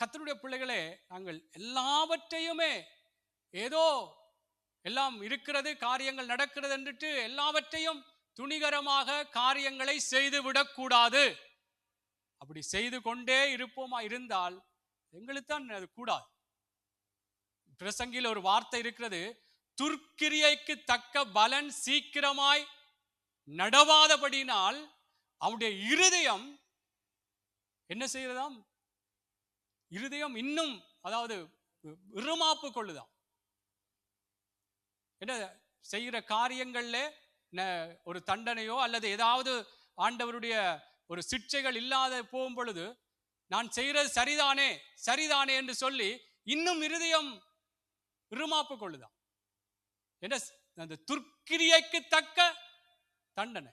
கர்த்தருடைய பிள்ளைகளே, நாங்கள் எல்லாவற்றையுமே ஏதோ எல்லாம் இருக்கிறது, காரியங்கள் நடக்கிறது என்றுட்டு எல்லாவற்றையும் துணிகரமாக காரியங்களை செய்து விடக்கூடாது. அப்படி செய்து கொண்டே இருப்போமா இருந்தால் எங்களுக்கு தான் அது கூடாது. பிரசங்கில ஒரு வார்த்தை இருக்கிறது, துர்க்கிரியைக்கு தக்க பலன் சீக்கிரமாய் நடவாதபடினால் அவனுடைய இருதயம் என்ன செய்யறதாம்? இருதயம் இன்னும், அதாவது இருமாப்பு கொள்ளுதான். என்ன செய்கிற காரியங்கள்ல ஒரு தண்டனையோ அல்லது ஏதாவது ஆண்டவருடைய ஒரு சிக்ஷைகள் இல்லாத போகும் பொழுது நான் செய்யறது சரிதானே சரிதானே என்று சொல்லி இன்னும் இருதயம் இருமாப்பு கொள்ளுதான். என்ன அந்த துர்க்கிரியைக்கு தக்க தண்டனை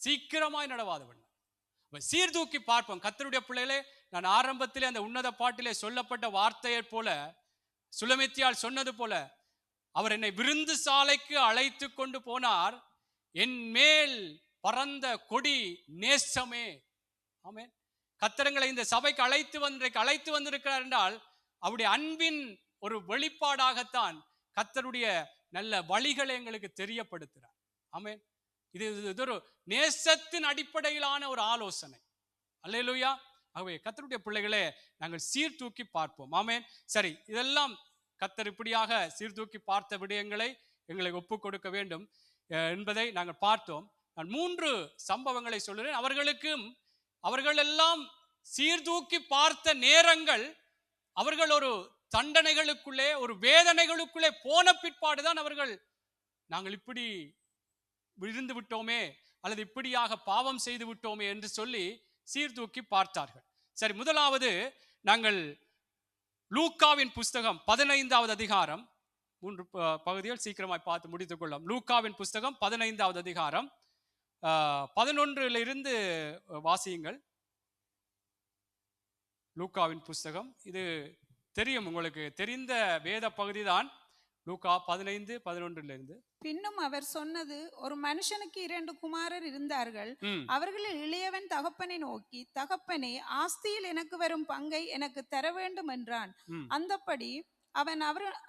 சீக்கிரமாய் நடவாதவன். சீர்தூக்கி பார்ப்போம். கர்த்தருடைய பிள்ளைகளே, நான் ஆரம்பத்திலே அந்த உன்னத பாட்டிலே சொல்லப்பட்ட வார்த்தையை போல, சுலமித்தியால் சொன்னது போல, அவர் என்னை விருந்து சாலைக்கு அழைத்து கொண்டு போனார், என் மேல் பறந்த கொடி நேசமே. ஆமென். கர்த்தரங்களை இந்த சபைக்கு அழைத்து வந்திருக்கிறார் என்றால் அவருடைய அன்பின் ஒரு வெளிப்பாடாகத்தான் கர்த்தருடைய நல்ல வழிகளை எங்களுக்கு தெரியப்படுத்துகிறார். ஆமென். இது ஒரு நேசத்தின் அடிப்படையிலான ஒரு ஆலோசனை. அல்லேலூயா. ஆகவே கர்த்தருடைய பிள்ளைகளே, நாங்கள் சீர்தூக்கி பார்ப்போம். ஆமென். சரி, இதெல்லாம் கர்த்தர் இப்படியாக சீர்தூக்கி பார்த்த விடயங்களை எங்களை ஒப்பு கொடுக்க வேண்டும் என்பதை நாங்கள் பார்த்தோம். நான் 3 சம்பவங்களை சொல்லுறேன். அவர்கள் எல்லாம் சீர்தூக்கி பார்த்த நேரங்கள், அவர்கள் ஒரு தண்டனைகளுக்குள்ளே ஒரு வேதனைகளுக்குள்ளே போன பிற்பாடுதான் அவர்கள் நாங்கள் இப்படி விழுந்து விட்டோமே அல்லது இப்படியாக பாவம் செய்து விட்டோமே என்று சொல்லி சீர்தூக்கி பார்த்தார்கள். சரி, முதலாவது நாங்கள் லூக்காவின் புஸ்தகம் 15வது அதிகாரம் 3 பகுதிகள் சீக்கிரமாய் பார்த்து முடித்துக் கொள்ளலாம். லூக்காவின் புஸ்தகம் 15வது அதிகாரம் 11 வாசியுங்கள். லூக்காவின் புஸ்தகம், இது தெரியும், உங்களுக்கு தெரிந்த வேத பகுதி தான். லூக்கா 15:11. பின்னும் அவர் சொன்னது, ஒரு மனுஷனுக்கு 2 குமாரர் இருந்தார்கள். அவர்களில் இளையவன் தகப்பனை நோக்கி, தகப்பனே, ஆஸ்தியில் எனக்கு வரும் பங்கை எனக்கு தர வேண்டும் என்றான். அந்தப்படி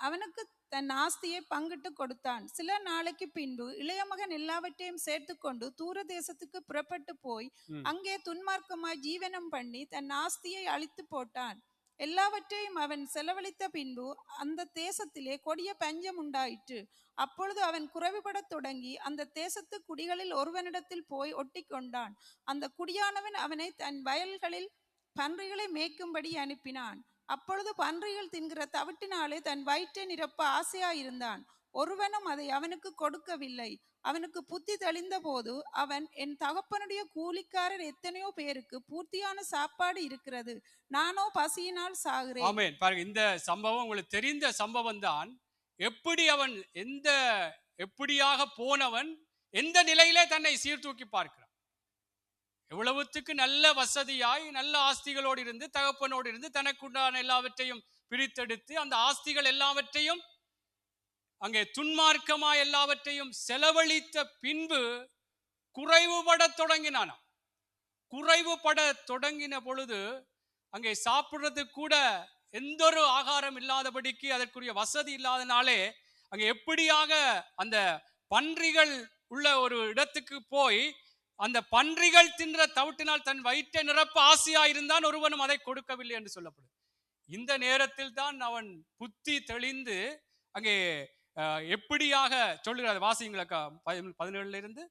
அவனுக்கு தன் ஆஸ்தியை பங்கிட்டு கொடுத்தான். சில நாளைக்கு பின்பு இளைய மகன் எல்லாவற்றையும் சேர்த்து கொண்டு தூர தேசத்துக்கு புறப்பட்டு போய் அங்கே துன்மார்க்கமாய் ஜீவனம் பண்ணி தன் ஆஸ்தியை அழித்து போட்டான். எல்லாவற்றையும் அவன் செலவழித்த பின்பு அந்த தேசத்திலே கொடிய பஞ்சம் உண்டாயிற்று. அப்பொழுது அவன் குறைவுபடத் தொடங்கி அந்த தேசத்து குடிகளில் ஒருவனிடத்தில் போய் ஒட்டி கொண்டான். அந்த குடியானவன் அவனை தன் வயல்களில் பன்றிகளை மேய்க்கும்படி அனுப்பினான். அப்பொழுது பன்றிகள் தின்கிற தவிட்டினாலே தன் வயிற்றை நிரப்ப ஆசையாயிருந்தான். ஒருவனும் அதை அவனுக்கு கொடுக்கவில்லை. அவனுக்கு புத்தி தெளிந்த போது அவன், என் தகப்பனுடைய கூலிக்காரர் எத்தனையோ பேருக்கு பூர்த்தியான சாப்பாடு இருக்கிறது, நானோ பசியினால் சாகிறேன். ஆமென். பாருங்க, இந்த சம்பவம் உங்களுக்கு தெரிந்த சம்பவம் தான். எப்படி அவன் எப்படியாக போனவன் எந்த நிலையிலே தன்னை சீர்தூக்கி பார்க்கிறான். எவ்வளவுத்துக்கு நல்ல வசதியாய் நல்ல ஆஸ்திகளோடு இருந்து தகப்பனோடு இருந்து தனக்குண்டான எல்லாவற்றையும் பிரித்தெடுத்து அந்த ஆஸ்திகள் எல்லாவற்றையும் அங்கே துன்மார்க்கமாய் எல்லாவற்றையும் செலவழித்த பின்பு குறைவுபட தொடங்கினானாம். குறைவுபட தொடங்கின பொழுது அங்கே சாப்பிடுறதுக்கு கூட எந்த ஒரு ஆகாரம் இல்லாதபடிக்கு அதற்குரிய வசதி இல்லாதனாலே அங்கே எப்படியாக அந்த பன்றிகள் உள்ள ஒரு இடத்துக்கு போய் அந்த பன்றிகள் தின்ற தவிட்டினால் தன் வயிற்றை நிரப்ப ஆசையாயிருந்தான். ஒருவனும் அதை கொடுக்கவில்லை என்று சொல்லப்படும். இந்த நேரத்தில் தான் அவன் புத்தி தெளிந்து அங்கே எப்படியாக சொல்லுகிறார். வாசிங்களா 17.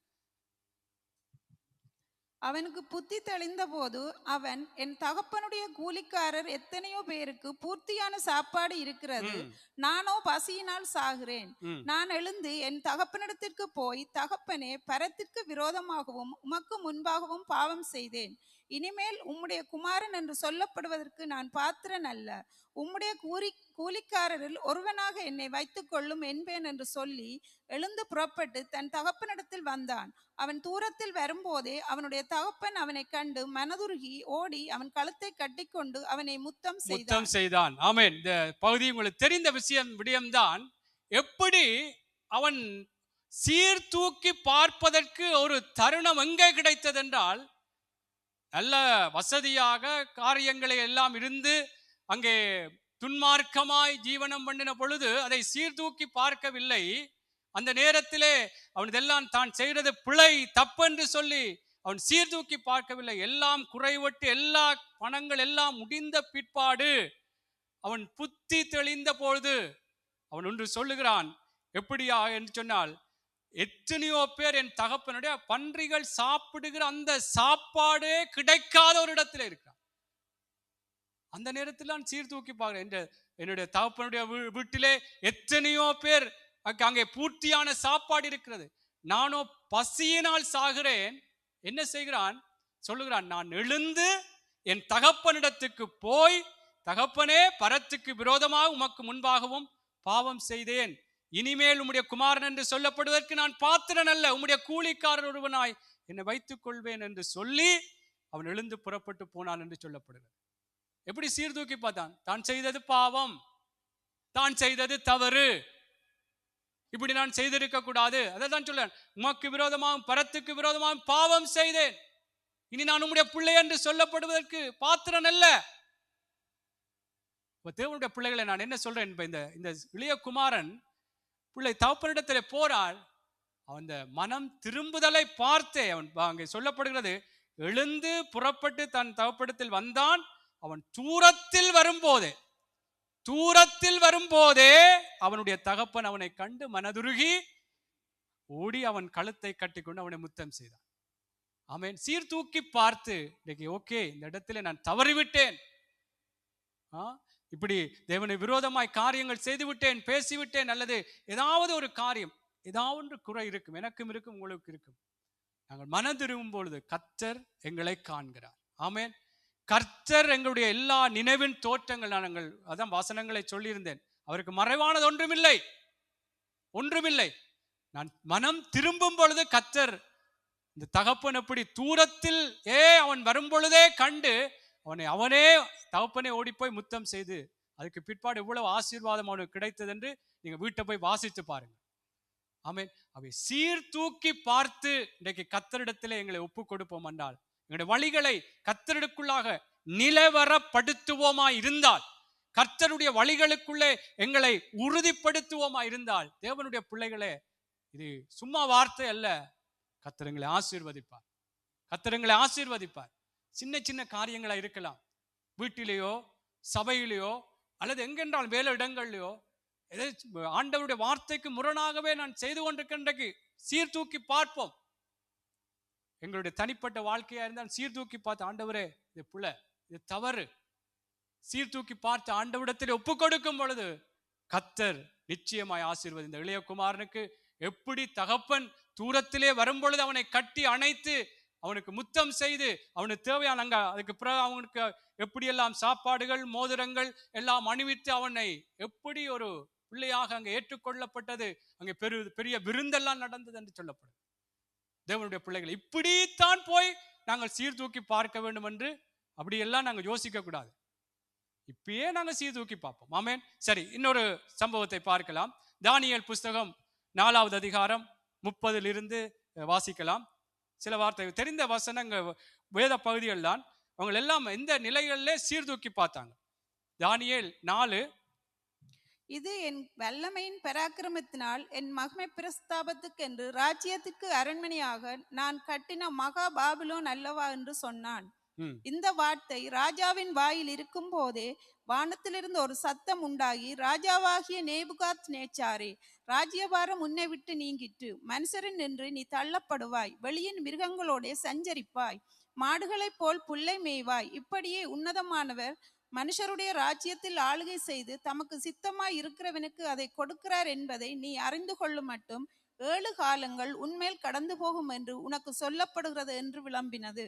அவனுக்கு புத்தி தெளிந்த போது அவன், என் தகப்பனுடைய கூலிக்காரர் எத்தனையோ பேருக்கு பூர்த்தியான சாப்பாடு இருக்கிறது, நானோ பசியினால் சாகிறேன். நான் எழுந்து என் தகப்பனிடத்திற்கு போய், தகப்பனே, பரத்திற்கு விரோதமாகவும் உமக்கு முன்பாகவும் பாவம் செய்தேன். இனிமேல் உம்முடைய குமாரன் என்று சொல்லப்படுவதற்கு நான் பாத்திரன் அல்ல. உம்முடைய கூலிக்காரரில் ஒருவனாக என்னை வைத்துக் கொள்ளும் என்பேன் என்று சொல்லி எழுந்து புறப்பட்டு தன் தகப்பனிடத்தில் வந்தான். அவன் தூரத்தில் வரும்போதே அவனுடைய தகப்பன் அவனை கண்டு மனதுருகி ஓடி அவன் கழுத்தை கட்டிக்கொண்டு அவனை முத்தம் செய்தான். ஆமென். இந்த பகுதி உங்களுக்கு தெரிந்த விடயம்தான். எப்படி அவன் சீர்தூக்கி பார்ப்பதற்கு ஒரு தருணம் எங்கே கிடைத்தது என்றால், நல்ல வசதியாக காரியங்களை எல்லாம் இருந்து அங்கே துன்மார்க்கமாய் ஜீவனம் பண்ணின பொழுது அதை சீர்தூக்கி பார்க்கவில்லை. அந்த நேரத்திலே அவன் இதெல்லாம் தான் செய்கிறது பிழை தப்பென்று சொல்லி அவன் சீர்தூக்கி பார்க்கவில்லை. எல்லாம் குறைவட்டு எல்லா பணங்கள் எல்லாம் முடிந்த பிற்பாடு அவன் புத்தி தெளிந்த பொழுது அவன் ஒன்று சொல்லுகிறான். எப்படியா என்று சொன்னால், எத்தனையோ பேர் என் தகப்பனுடைய பன்றிகள் சாப்பிடுகிற அந்த சாப்பாடே கிடைக்காத ஒரு இடத்துல இருக்கிறான். அந்த நேரத்தில் நான் சீர்தூக்கி பார்க்கிறேன். என்னுடைய தகப்பனுடைய வீட்டிலே எத்தனையோ பேர் அங்கே பூர்த்தியான சாப்பாடு இருக்கிறது, நானோ பசியினால் சாகிறேன். என்ன செய்கிறான்? சொல்லுகிறான், நான் எழுந்து என் தகப்பனிடத்துக்கு போய், தகப்பனே, பரத்துக்கு விரோதமாக உமக்கு முன்பாகவும் பாவம் செய்தேன், இனிமேல் உம்முடைய குமாரன் என்று சொல்லப்படுவதற்கு நான் பாத்திரன் அல்ல, உம்முடைய கூலிக்காரர் ஒருவனாய் என்னை வைத்துக் கொள்வேன் என்று சொல்லி அவன் எழுந்து புறப்பட்டு போனான் என்று சொல்லப்படுகிறது. எப்படி சீர்தூக்கி பார்த்தான்? தான் செய்தது பாவம், தான் செய்தது தவறு, இப்படி நான் செய்திருக்க கூடாது. அதை தான் சொல்ல, உமக்கு விரோதமாகவும் பரத்துக்கு விரோதமாகவும் பாவம் செய்தேன், இனி நான் உம்முடைய பிள்ளை என்று சொல்லப்படுவதற்கு பாத்திரன் அல்ல. தேவனுடைய பிள்ளைகளை நான் என்ன சொல்றேன், இந்த இளைய குமாரன் பிள்ளை தகப்பனிடத்தில் போறாள், அவன் மனம் திரும்புதலை பார்த்தே அவன் அங்கே சொல்லப்படுகிறது, எழுந்து புறப்பட்டு தன் தகப்பனிடத்தில் வந்தான். அவன் தூரத்தில் வரும்போதே அவனுடைய தகப்பன் அவனை கண்டு மனதுருகி ஓடி அவன் கழுத்தை கட்டிக்கொண்டு அவனை முத்தம் செய்தான். ஆமென். சீர்தூக்கி பார்த்து, ஓகே, இந்த இடத்துல நான் தவறிவிட்டேன், இப்படி தேவனை விரோதமாய் காரியங்கள் செய்து விட்டேன், பேசிவிட்டேன், அல்லது ஏதாவது ஒரு காரியம், ஏதாவது குறை இருக்கும், எனக்கும் இருக்கும், உங்களுக்கு இருக்கும். நாங்கள் மனதிரும்பும் பொழுது கர்த்தர் எங்களை காண்கிறார். ஆமென். கர்த்தர் எங்களுடைய எல்லா நினைவின் தோற்றங்கள், நாங்கள் அதான் வாசனங்களை சொல்லியிருந்தேன், அவருக்கு மறைவானது ஒன்றுமில்லை. நான் மனம் திரும்பும் பொழுது கர்த்தர், இந்த தகப்பன் எப்படி தூரத்தில் அவன் வரும் பொழுதே கண்டு அவனே தகப்பனே ஓடி போய் முத்தம் செய்து, அதுக்கு பிற்பாடு எவ்வளவு ஆசீர்வாதம் அவனுக்கு கிடைத்தது என்று நீங்க வீட்டை போய் வாசித்து பாருங்க. ஆமென். அவை சீர்தூக்கி பார்த்து இன்றைக்கு கர்த்தரிடத்திலே எங்களை ஒப்பு கொடுப்போம் என்றால், எங்களுடைய வழிகளை கர்த்தருக்குள்ளாக நிலவரப்படுத்துவோமா இருந்தால், கர்த்தருடைய வழிகளுக்குள்ளே எங்களை உறுதிப்படுத்துவோமா இருந்தால், தேவனுடைய பிள்ளைகளே, இது சும்மா வார்த்தை அல்ல, கர்த்தர் எங்களை ஆசீர்வதிப்பார். சின்ன சின்ன காரியங்களா இருக்கலாம், வீட்டிலேயோ சபையிலேயோ அல்லது எங்கென்றால் வேலை இடங்கள்லையோ, ஆண்டவருடைய வார்த்தைக்கு முரணாகவே நான் செய்து கொண்டிருக்கின்ற சீர்தூக்கி பார்ப்போம். எங்களுடைய தனிப்பட்ட வாழ்க்கையா இருந்தால் சீர்தூக்கி பார்த்து, ஆண்டவரே, இது புள்ள, இது தவறு, சீர்தூக்கி பார்த்து ஆண்டவரிடத்தில் ஒப்பு கொடுக்கும் பொழுது கர்த்தர் நிச்சயமாய் ஆசீர்வதி. இந்த இளைய குமாரனுக்கு எப்படி தகப்பன் தூரத்திலே வரும் பொழுது அவனை கட்டி அணைத்து அவனுக்கு முத்தம் செய்து அவனுக்கு தேவையான அங்க அதுக்கு பிறகு அவனுக்கு எப்படியெல்லாம் சாப்பாடுகள் மோதிரங்கள் எல்லாம் அணிவித்து அவனை எப்படி ஒரு பிள்ளையாக அங்கே ஏற்றுக்கொள்ளப்பட்டது, அங்கே பெரிய விருந்தெல்லாம் நடந்தது என்று சொல்லப்படும். தேவனுடைய பிள்ளைகள் இப்படித்தான் போய் நாங்கள் சீர்தூக்கி பார்க்க வேண்டும் என்று அப்படியெல்லாம் நாங்கள் யோசிக்க கூடாது. இப்பயே நாங்கள் சீர்தூக்கி பார்ப்போம். ஆமென். சரி, இன்னொரு சம்பவத்தை பார்க்கலாம். தானியேல் புஸ்தகம் 4வது அதிகாரம் 30 வாசிக்கலாம். சில வார்த்தை தெரிந்த வசனங்கள் வேத பகுதிகள் தான். அவங்க எல்லாம் எந்த நிலைகளிலே சீர்தூக்கி பார்த்தாங்க. தானியேல் 4, இது என் வல்லமையின் பராக்கிரமத்தினால் என் மகிமை பிரஸ்தாபத்துக்கென்று ராஜ்யத்துக்கு அரண்மனையாக நான் கட்டின மகா பாபிலோன் அல்லவா என்று சொன்னான். இந்த வார்த்தை ராஜாவின் வாயில் இருக்கும் போதே வானத்திலிருந்து ஒரு சத்தம் உண்டாகி, ராஜாவாகிய நேபுகாத் நேச்சாரே, ராஜ்யபாரம் உன்னை விட்டு நீங்கிட்டு, மனுஷரின் நின்று நீ தள்ளப்படுவாய், வெளியின் மிருகங்களோட சஞ்சரிப்பாய், மாடுகளைப் போல் புல்லை மேய்வாய். இப்படியே உன்னதமானவர் மனுஷருடைய ராஜ்யத்தில் ஆளுகை செய்து தமக்கு சித்தமாய் இருக்கிறவனுக்கு அதை கொடுக்கிறார் என்பதை நீ அறிந்து கொள்ளும் மட்டும் 7 காலங்கள் உன்மேல் கடந்து போகும் என்று உனக்கு சொல்லப்படுகிறது என்று விளம்பினது.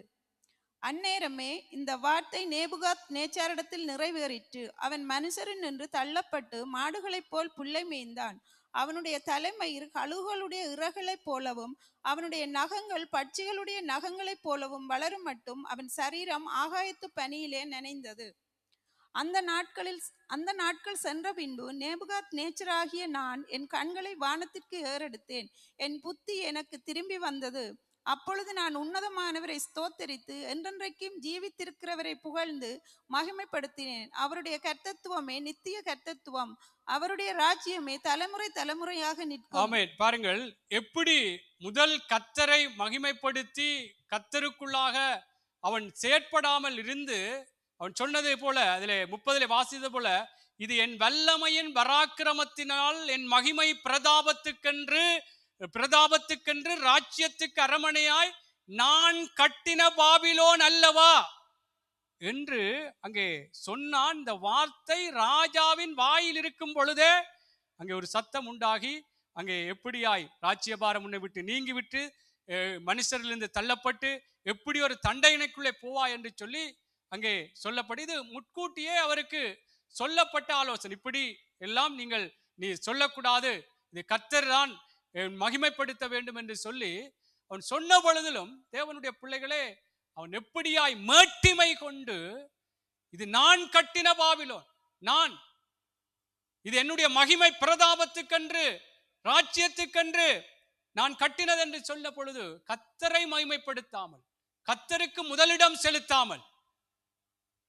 அந்நேரமே இந்த வார்த்தை நேபுகாத் நேச்சாரிடத்தில் நிறைவேறிற்று. அவன் மனுஷரின் நின்று தள்ளப்பட்டு மாடுகளைப் போல் புல்லை மேய்ந்தான். அவனுடைய தலைமயிர் கழுகுகளுடைய இறகளைப் போலவும் அவனுடைய நகங்கள் பட்சிகளுடைய நகங்களைப் போலவும் வளரும் மட்டும் அவன் சரீரம் ஆகாயத்து பனியிலே நனைந்தது. அந்த நாட்கள் சென்ற பின்பு நேபுகாத் நேச்சராகிய நான் என் கண்களை வானத்திற்கு ஏறெடுத்தேன். என் புத்தி எனக்கு திரும்பி வந்தது. அப்பொழுது நான் உன்னதமானவரை ஸ்தோத்தரித்து என்றென்றைக்கும் ஜீவித்திருக்கிறவரை புகழ்ந்து மகிமைப்படுத்தினேன். அவருடைய கர்த்தத்துவமே நித்திய கர்த்தத்துவம், அவருடைய ராஜ்யமே தலைமுறை தலைமுறையாக நிற்கும். ஆமென். பாருங்கள், எப்படி முதல் கர்த்தரை மகிமைப்படுத்தி கர்த்தருக்குள்ளாக அவன் செயற்படாமல் இருந்து அவன் சொன்னதை போல அதிலே 30 வாசித்தது போல, இது என் வல்லமையின் பராக்கிரமத்தினால் என் மகிமை பிரதாபத்துக்கென்று ராஜ்யத்துக்கு அரமனையாய் நான் கட்டின பாபிலோன் அல்லவா. என்று அங்கே சொன்னான். இந்த வார்த்தை ராஜாவின் வாயில் இருக்கும் பொழுதே அங்கே ஒரு சத்தம் உண்டாகி, அங்கே எப்படியாய் ராஜ்யபாரம் உன்னை விட்டு நீங்கிவிட்டு மனுஷரிலிருந்து தள்ளப்பட்டு எப்படி ஒரு தண்டையினைக்குள்ளே போவா என்று சொல்லி அங்கே சொல்லப்படி, இது முட்கூட்டியே அவருக்கு சொல்லப்பட்ட ஆலோசனை. இப்படி எல்லாம் நீ சொல்லக்கூடாது, இது கர்த்தர் தான் மகிமைப்படுத்த வேண்டும் என்று சொல்லி அவன் சொன்ன பொழுதிலும், தேவனுடைய பிள்ளைகளே, அவன் எப்படியாய் மேட்டிமை கொண்டு, இது நான் கட்டின பாபிலோன், இது என்னுடைய மகிமை பிரதாபத்துக்கென்று ராஜ்யத்துக்கென்று நான் கட்டினது என்று சொல்ல பொழுது, கர்த்தரை மகிமைப்படுத்தாமல், கர்த்தருக்கு முதலிடம் செலுத்தாமல்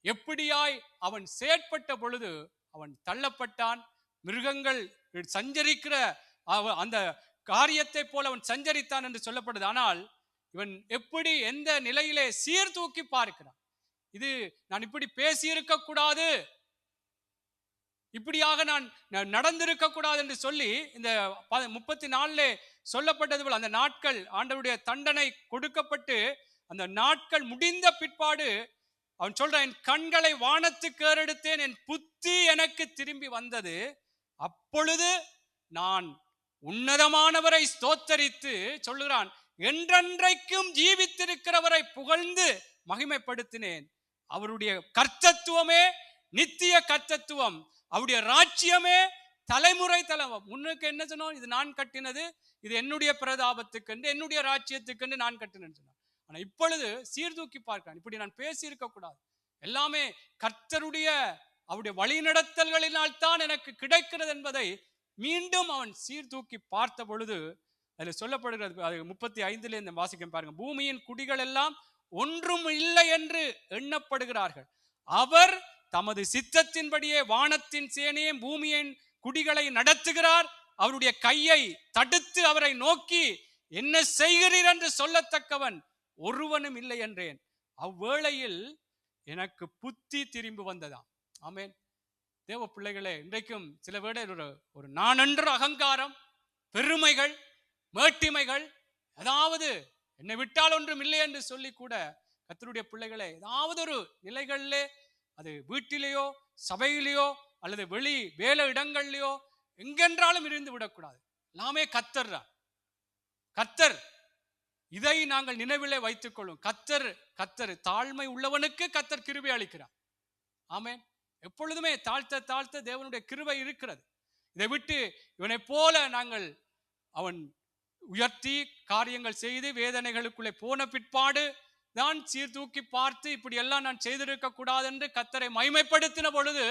எப்படியாய் அவன் செயற்பட்ட பொழுது அவன் தள்ளப்பட்டான். மிருகங்கள் சஞ்சரிக்கிற அந்த காரியத்தை போல அவன் சஞ்சரித்தான் என்று சொல்லப்படுது. ஆனால் இவன் எப்படி எந்த நிலையிலே சீர்தூக்கி பார்க்கிறான். இது நான் இப்படி பேசியிருக்க கூடாது, இப்படியாக நான் நடந்திருக்க கூடாது என்று சொல்லி, இந்த 34 சொல்லப்பட்டது போல அந்த நாட்கள் ஆண்டவருடைய தண்டனை கொடுக்கப்பட்டு அந்த நாட்கள் முடிந்த பிற்பாடு அவன் சொல்றான், என் கண்களை வானத்துக்கு ஏறெடுத்தேன், என் புத்தி எனக்கு திரும்பி வந்தது, அப்பொழுது நான் உன்னதமானவரை ஸ்தோத்தரித்து சொல்லுகிறான், என்றென்றைக்கும் ஜீவித்திருக்கிறவரை புகழ்ந்து மகிமைப்படுத்தினேன். அவருடைய கர்த்தத்துவமே நித்திய கர்த்தத்துவம், அவருடைய ராஜ்யமே தலைமுறை முன்னுக்கு என்ன சொன்னோம், இது நான் கட்டினது, இது என்னுடைய பிரதாபத்துக்கு என்னுடைய ராஜ்யத்துக்கு நான் கட்டினேன்னு சொன்னான். ஆனா இப்பொழுது சீர்தூக்கி பார்க்கிறான், இப்படி நான் பேசி இருக்க கூடாது, எல்லாமே கர்த்தருடைய அவருடைய வழிநடத்தல்களினால் தான் எனக்கு கிடைக்கிறது என்பதை மீண்டும் அவன் சீர்தூக்கி பார்த்த பொழுது அதுல சொல்லப்படுகிறது. 35 இந்த வாசிக்கம் பாருங்க, பூமியின் குடிகள் எல்லாம் ஒன்றும் இல்லை என்று எண்ணப்படுகிறார்கள், அவர் தமது சித்தத்தின்படியே வானத்தின் சேனையும் பூமியின் குடிகளை நடத்துகிறார், அவருடைய கையை தடுத்து அவரை நோக்கி என்ன செய்கிறீர் என்று சொல்லத்தக்கவன் ஒருவனும் இல்லை என்றேன். அவ்வேளையில் எனக்கு புத்தி திரும்பி வந்ததாம். ஆமென். தேவ பிள்ளைகளே, இன்றைக்கும் சில வேளை ஒரு நானென்ற அகங்காரம், பெருமைகள், மேட்டிமைகள், ஏதாவது என்னை விட்டால் ஒன்றும் இல்லை என்று சொல்லி கூட கர்த்தருடைய பிள்ளைகளே, ஏதாவது ஒரு நிலைகளிலே, அது வீட்டிலேயோ சபையிலேயோ அல்லது வெளி வேலை இடங்கள்லையோ எங்கென்றாலும் இருந்து விடக்கூடாது. எல்லாமே கர்த்தர் தான். கர்த்தர், இதை நாங்கள் நினைவிலே வைத்துக் கொள்ளும். கர்த்தர் தாழ்மை உள்ளவனுக்கு கர்த்தர் கிருபை அளிக்கிறார். ஆமென். எப்பொழுதுமே தாழ்த்த தேவனுடைய கிருபை இருக்கிறது. இதை விட்டு இவனை போல நாங்கள் அவன் உயர்த்தி காரியங்கள் செய்து வேதனைகளுக்குள்ளே போன பிற்பாடு நான் சீர்தூக்கி பார்த்து இப்படி எல்லாம் நான் செய்திருக்க கூடாது என்று கர்த்தரை மகிமைப்படுத்தின பொழுது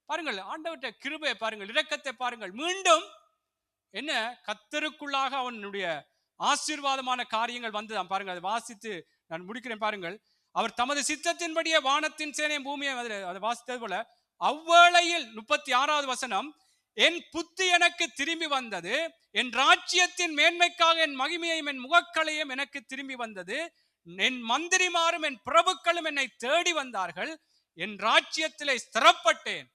பாருங்கள், ஆண்டவருடைய கிருபையை பாருங்கள், இரக்கத்தை பாருங்கள். மீண்டும் என்ன கர்த்தருக்குள்ளாக அவனுடைய ஆசீர்வாதமான காரியங்கள் வந்து பாருங்கள். அதை வாசித்து நான் முடிக்கிறேன் பாருங்கள். அவர் தமது சித்தத்தின்படியே வானத்தின் சேனையும் பூமியை அதை வாசித்தது போல அவ்வேளையில் 36வது வசனம், என் புத்தி எனக்கு திரும்பி வந்தது, என் ராஜ்யத்தின் மேன்மைக்காக என் மகிமையையும் என் முகக்களையும் எனக்கு திரும்பி வந்தது, என் மந்திரிமாரும் என் பிரபுக்களும் என்னை தேடி வந்தார்கள், என் ராஜ்யத்திலே ஸ்திரப்பட்டேன்,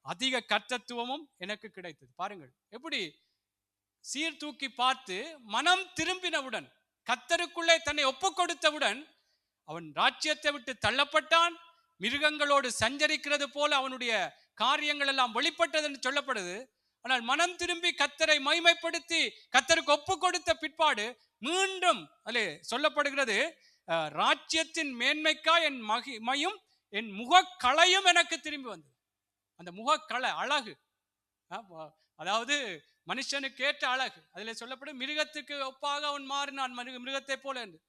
அதிக கர்த்தத்துவமும் எனக்கு கிடைத்தது. பாருங்கள் எப்படி சீர்தூக்கி பார்த்து மனம் திரும்பினவுடன், கர்த்தருக்குள்ளே தன்னை ஒப்பு கொடுத்தவுடன் அவன் ராஜ்யத்தை விட்டு தள்ளப்பட்டான். மிருகங்களோடு சஞ்சரிக்கிறது போல அவனுடைய காரியங்கள் எல்லாம் வெளிப்பட்டது என்று சொல்லப்படுது. ஆனால் மனம் திரும்பி கர்த்தரை மகிமைப்படுத்தி கர்த்தருக்கு ஒப்பு கொடுத்த பிற்பாடு மீண்டும் அதிலே சொல்லப்படுகிறது, ராஜ்யத்தின் மேன்மைக்கா என் மகிமையும் என் முகக்களையும் எனக்கு திரும்பி வந்தது. அந்த முகக்கலை அழகு, அதாவது மனுஷனுக்கு ஏற்ற அழகு. அதிலே சொல்லப்படும் மிருகத்துக்கு ஒப்பாக அவன் மாறினான், மிருகத்தை போல என்று.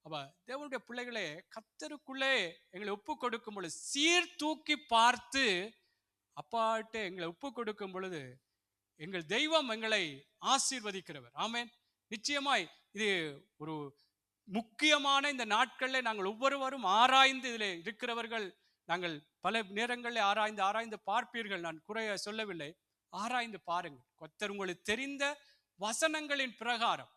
அப்ப தேவனுடைய பிள்ளைகளே, கர்த்தருக்குள்ளே எங்களை ஒப்பு கொடுக்கும் பொழுது, சீர்தூக்கி பார்த்து அப்பாட்டு எங்களை ஒப்பு கொடுக்கும் பொழுது எங்கள் தெய்வம் எங்களை ஆசீர்வதிக்கிறவர். ஆமென். நிச்சயமாய் இது ஒரு முக்கியமான இந்த நாட்களில் நாங்கள் ஒவ்வொருவரும் ஆராய்ந்து இதில் இருக்கிறவர்கள், நாங்கள் பல நேரங்களில் ஆராய்ந்து பார்ப்பீர்கள். நான் குறைய சொல்லவில்லை, ஆராய்ந்து பாருங்கள். கர்த்தர் உங்களுக்கு தெரிந்த வசனங்களின் பிரகாரம்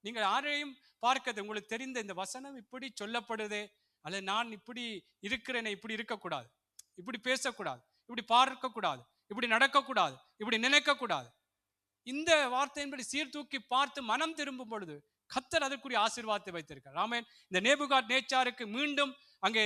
நீங்கள் யாரையும் பார்க்கிறது, உங்களுக்கு தெரிந்த இந்த வசனம் இப்படி சொல்லப்படுதே, அல்லது நான் இப்படி இருக்கிறேனே, இப்படி இருக்கக்கூடாது, இப்படி பேசக்கூடாது, இப்படி பார்க்கக்கூடாது, இப்படி நடக்கக்கூடாது, இப்படி நினைக்கக்கூடாது, இந்த வார்த்தையின்படி சீர்தூக்கி பார்த்து மனம் திரும்பும் பொழுது கர்த்தர் அதற்குரிய ஆசீர்வாதத்தை வைத்திருக்கிறார். ஆமென். இந்த நேபுகாத் நேச்சாருக்கு மீண்டும் அங்கே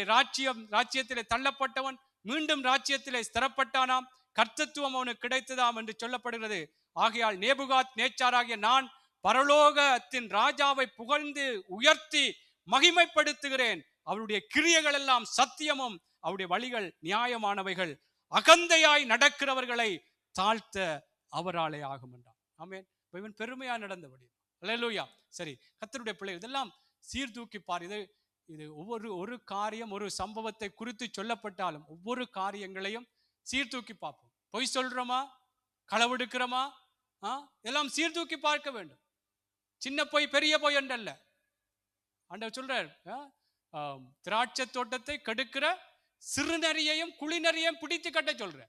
ராஜ்யத்திலே தள்ளப்பட்டவன் மீண்டும் ராஜ்யத்திலே ஸ்திரப்பட்டானாம், கர்த்தத்துவம் அவனுக்கு கிடைத்ததாம் என்று சொல்லப்படுகிறது. ஆகையால் நேபுகாத் நேச்சாராகிய நான் பரலோகத்தின் ராஜாவை புகழ்ந்து உயர்த்தி மகிமைப்படுத்துகிறேன். அவருடைய கிரியைகள் எல்லாம் சத்தியமும் அவருடைய வழிகள் நியாயமானவைகள். அகந்தையாய் நடக்கிறவர்களை தாழ்த்த அவராலே ஆகும் என்றான். ஆமென். இவன் பெருமையா நடந்தபடி. அல்லேலூயா. சரி, கர்த்தருடைய பிள்ளைகள் இதெல்லாம் சீர்தூக்கி பார். இது ஒரு காரியம், ஒரு சம்பவத்தை குறித்து சொல்லப்பட்டாலும் ஒவ்வொரு காரியங்களையும் சீர்தூக்கி பார்ப்போம். பொய் சொல்றோமா, களவெடுக்கிறோமா, எல்லாம் சீர்தூக்கி பார்க்க வேண்டும். சின்ன பொய் பெரிய பொய் என்றல்ல. ஆண்டவர் சொல்றார், திராட்சை தோட்டத்தை கெடுக்கிற சிறுநரியையும் குளிநரியையும் பிடித்து கட்ட சொல்ற.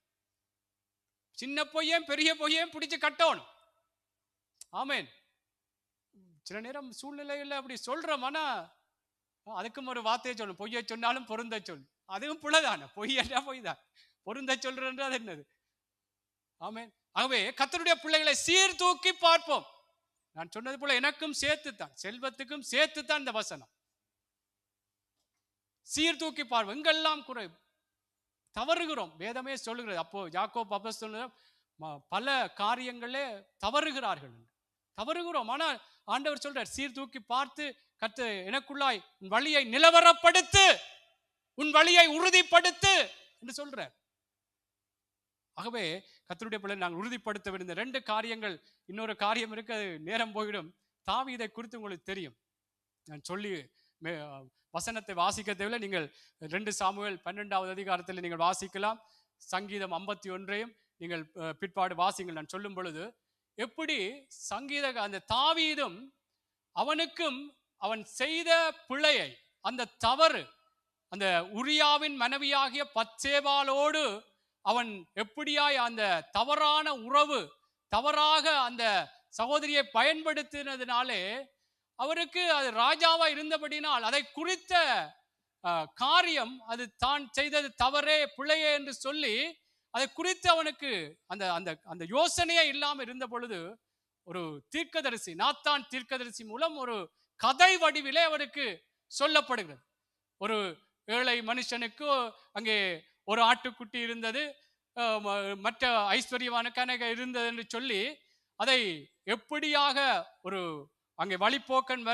சின்ன பொய்யையும் பெரிய பொய்யையும் பிடிச்சு கட்டணும். ஆமேன். சில நேரம் சூழ்நிலையில் அப்படி சொல்றோம்னா அதுக்கும் ஒரு வார்த்தையை சொல்லணும். பொய்யை சொன்னாலும் பொருந்த சொல். அதுவும் பிள்ளைதான. பொய் என்ன பொய் தான். பொருந்த சொல்றது அது என்னது? ஆமேன். ஆகவே கர்த்தருடைய பிள்ளைகளை சீர்தூக்கி பார்ப்போம். நான் சொன்னது போல எனக்கும் சேர்த்துத்தான், செல்வத்துக்கும் சேர்த்துத்தான் இந்த வசனம். சீர்தூக்கி பார்ப்போம். எங்கெல்லாம் குறை தவறுகிறோம் வேதமே சொல்லுகிறது. அப்போ யாக்கோபு அப்போஸ்தலன் பல காரியங்களே தவறுகிறோம். ஆனால் ஆண்டவர் சொல்றார், சீர்தூக்கி பார்த்து கர்த்தர் எனக்குள்ளாய் உன் வழியை நிலவரப்படுத்து, உன் வழியை உறுதிப்படுத்து என்று சொல்றார். ஆகவே கர்த்தருடைய பிள்ளை நாங்கள் உறுதிப்படுத்த வேண்டிய 2 காரியங்கள். இன்னொரு காரியம் இருக்கு, அது நேரம் போயிடும். தாவீதை குறித்து உங்களுக்கு தெரியும். நான் சொல்லி வசனத்தை வாசிக்க தேவையில்லை. நீங்கள் 2 சாமுவேல் 12வது அதிகாரத்தில் நீங்கள் வாசிக்கலாம். சங்கீதம் 51 நீங்கள் பிற்பாடு வாசிங்கள். நான் சொல்லும் பொழுது எப்படி அந்த தாவீதும் அவனுக்கும் அவன் செய்த பிழையை, அந்த தவறு, அந்த உரியாவின் மனைவியாகிய பத்சேபாளோடு அவன் எப்படியாய் அந்த தவறான உறவு, தவறாக அந்த சகோதரியை பயன்படுத்தினதுனாலே அவருக்கு அது ராஜாவா இருந்தபடினால் அதை குறித்த காரியம், அது தான் செய்தது தவறே பிழையே என்று சொல்லி அதை குறித்து அவனுக்கு அந்த அந்த அந்த யோசனையே இல்லாமல் இருந்த பொழுது ஒரு தீர்க்கதரிசி, நாத்தான் தீர்க்கதரிசி மூலம் ஒரு கதை வடிவிலே அவருக்கு சொல்லப்படுகிறது. ஒரு ஏழை மனுஷனுக்கு அங்கே ஒரு ஆட்டுக்குட்டி இருந்தது, மற்ற ஐஸ்வர்யவான கனக இருந்தது என்று சொல்லி அதை எப்படியாக ஒரு அங்கே வழிப்போக்கன்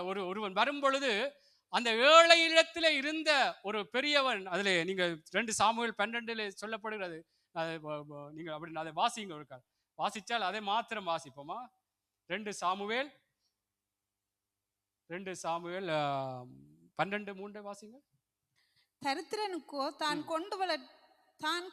ஒருவன் வரும் பொழுது அந்த ஏழை இடத்துல இருந்த ஒரு பெரியவன், அதில் நீங்க 2 சாமுவேல் 12 சொல்லப்படுகிறது. நீங்க அப்படி அதை வாசிங்க. இருக்கா வாசிச்சால் அதை மாத்திரம் வாசிப்போமா? 2 சாமுவேல் 12:3 வாசிங்க. தரித்திரனுக்கோ தான்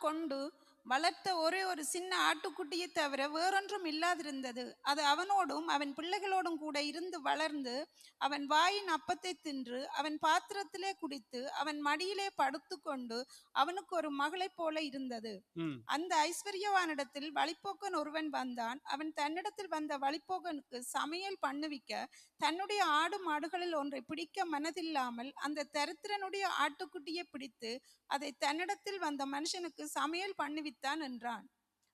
கொண்டு வளர்த்த ஒரே ஒரு சின்ன ஆட்டுக்குட்டியை தவிர வேறொன்றும் இல்லாதிருந்தது. அது அவனோடும் அவன் பிள்ளைகளோடும் கூட இருந்து வளர்ந்து அவன் வாயின் அப்பத்தை தின்று அவன் பாத்திரத்திலே குடித்து அவன் மடியிலே படுத்து கொண்டு அவனுக்கு ஒரு மகளை போல இருந்தது. அந்த ஐஸ்வர்யவானிடத்தில் வழிப்போக்கன் ஒருவன் வந்தான். அவன் தன்னிடத்தில் வந்த வழிப்போக்கனுக்கு சமையல் பண்ணுவிக்க தன்னுடைய ஆடு மாடுகளில் ஒன்றை பிடிக்க மனதில்லாமல் அந்த தரித்திரனுடைய ஆட்டுக்குட்டியை பிடித்து அதை தன்னிடத்தில் வந்த மனுஷனுக்கு சமையல் பண்ணுவித்தான் என்றான்.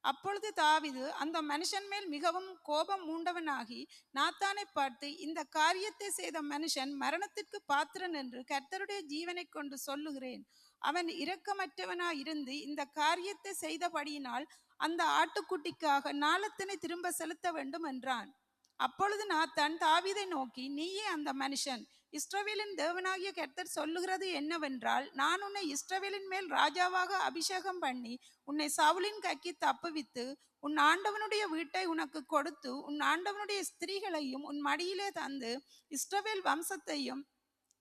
அப்பொழுது தாவீது அந்த மனுஷன் மேல் மிகவும் கோபம் மூண்டவனாகி நாத்தானை பார்த்து, இந்த காரியத்தை செய்த மனுஷன் மரணத்திற்கு பாத்திரன் என்று கர்த்தருடைய ஜீவனை கொண்டு சொல்லுகிறேன். அவன் இரக்கமற்றவனாயிருந்து இந்த காரியத்தை செய்தபடியினால் அந்த ஆட்டுக்குட்டிக்காக நாளத்தினை திரும்ப செலுத்த வேண்டும் என்றான். அப்பொழுது நாத்தான் தாவீதை நோக்கி, நீயே அந்த மனுஷன். இஸ்ரவேலின் தேவனாகிய கர்த்தர் சொல்லுகிறது என்னவென்றால், நான் உன்னை இஸ்ரவேலின் மேல் ராஜாவாக அபிஷேகம் பண்ணி உன்னை சவுலின் கைக்கு தப்புவித்து உன் ஆண்டவனுடைய வீட்டை உனக்கு கொடுத்து உன் ஆண்டவனுடைய ஸ்திரீகளையும் உன் மடியிலே தந்து இஸ்ரவேல் வம்சத்தையும்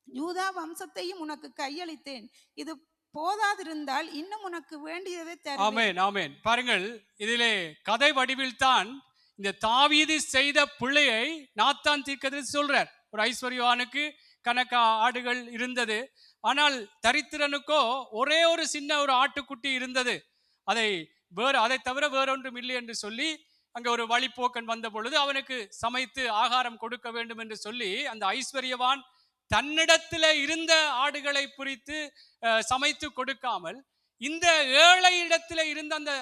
யூதா வம்சத்தையும் உனக்கு கையளித்தேன். இது போதாதிருந்தால் இன்னும் உனக்கு வேண்டியதை தருவேன். ஆமென், ஆமென். பாருங்கள், இதிலே கதை வடிவில் தான் இந்த தாவீது செய்த பிள்ளையை நாத்தான் தீர்க்கதரிசி சொல்றார். ஒரு ஐஸ்வர்யவானுக்கு கணக்கா ஆடுகள் இருந்தது, ஆனால் தரித்திரனுக்கோ ஒரே ஒரு சின்ன ஒரு ஆட்டுக்குட்டி இருந்தது. அதை தவிர வேறொன்றும் இல்லை என்று சொல்லி அங்க ஒரு வழிப்போக்கன் வந்த பொழுது அவனுக்கு சமைத்து ஆகாரம் கொடுக்க வேண்டும் என்று சொல்லி அந்த ஐஸ்வர்யவான் தன்னிடத்துல இருந்த ஆடுகளை பிரித்து சமைத்து கொடுக்காமல் இந்த ஏழை இடத்துல இருந்த அந்த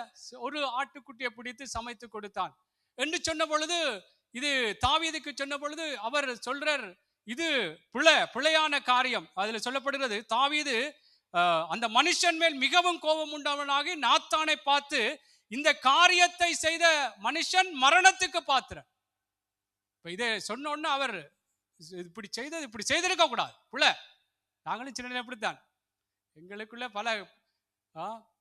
ஒரு ஆட்டுக்குட்டியை பிடித்து சமைத்து கொடுத்தான் என்று சொன்ன பொழுது, இது தாவீதுக்கு சொன்ன பொழுது அவர் சொல்றார், இது பிழையான காரியம். அதுல சொல்லப்படுகிறது, தாவீது அந்த மனுஷன் மேல் மிகவும் கோபம் உண்டவனாகி நாத்தானை பார்த்து, இந்த காரியத்தை செய்த மனுஷன் மரணத்துக்கு பாத்திரன். இதை சொன்ன உடனே அவர் இப்படி செய்திருக்க கூடாது, பிள்ளை. நாங்களும் சின்ன அப்படித்தான், எங்களுக்குள்ள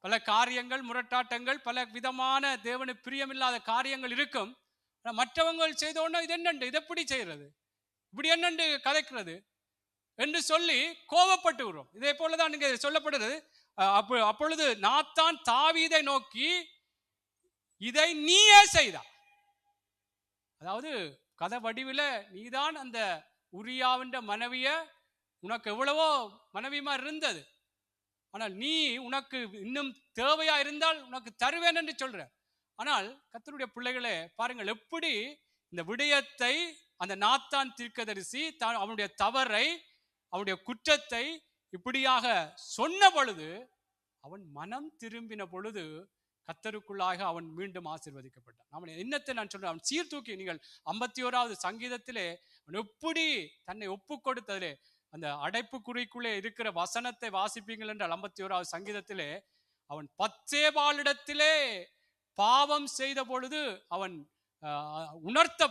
பல காரியங்கள், முரட்டாட்டங்கள், பல விதமான தேவனுக்கு பிரியமில்லாத காரியங்கள் இருக்கும். மற்றவங்க செய்த உடனே இது என்னண்டு, இது எப்படி செய்யறது, இப்படி என்னண்டு கதைக்கிறது என்று சொல்லி கோபப்பட்டு விடுறோம். இதே போலதான் இங்க சொல்லப்படுறது. அப்பொழுது நாத்தான் தாவீதை நோக்கி, இதை நீயே செய்தா. அதாவது கதை வடிவில, நீதான் அந்த உரியாவின் மனைவிய, உனக்கு எவ்வளவோ மனைவிமா இருந்தது, ஆனால் நீ உனக்கு இன்னும் தேவையா இருந்தால் உனக்கு தருவேன் என்று சொல்ற. ஆனால் கர்த்தருடைய பிள்ளைகளே பாருங்கள், எப்படி இந்த விடயத்தை அந்த நாத்தான் தீர்க்கதரிசி அவனுடைய தவறை, அவனுடைய குற்றத்தை இப்படியாக சொன்ன பொழுது, அவன் மனம் திரும்பின பொழுது கர்த்தருக்குள்ளாக அவன் மீண்டும் ஆசீர்வதிக்கப்பட்டான். அவன் என்னத்தை நான் சொல்றேன், அவன் சீர்தூக்கி, நீங்கள் 51வது சங்கீதத்திலே அவன் எப்படி தன்னை ஒப்பு கொடுத்ததிலே, அந்த அடைப்புக்குறிக்குள்ளே இருக்கிற வசனத்தை வாசிப்பீங்கள் என்றால் 51வது சங்கீதத்திலே, அவன் பத்சேபாளிடத்திலே பாவம் செய்த பொழுது அவன் உணர்த்த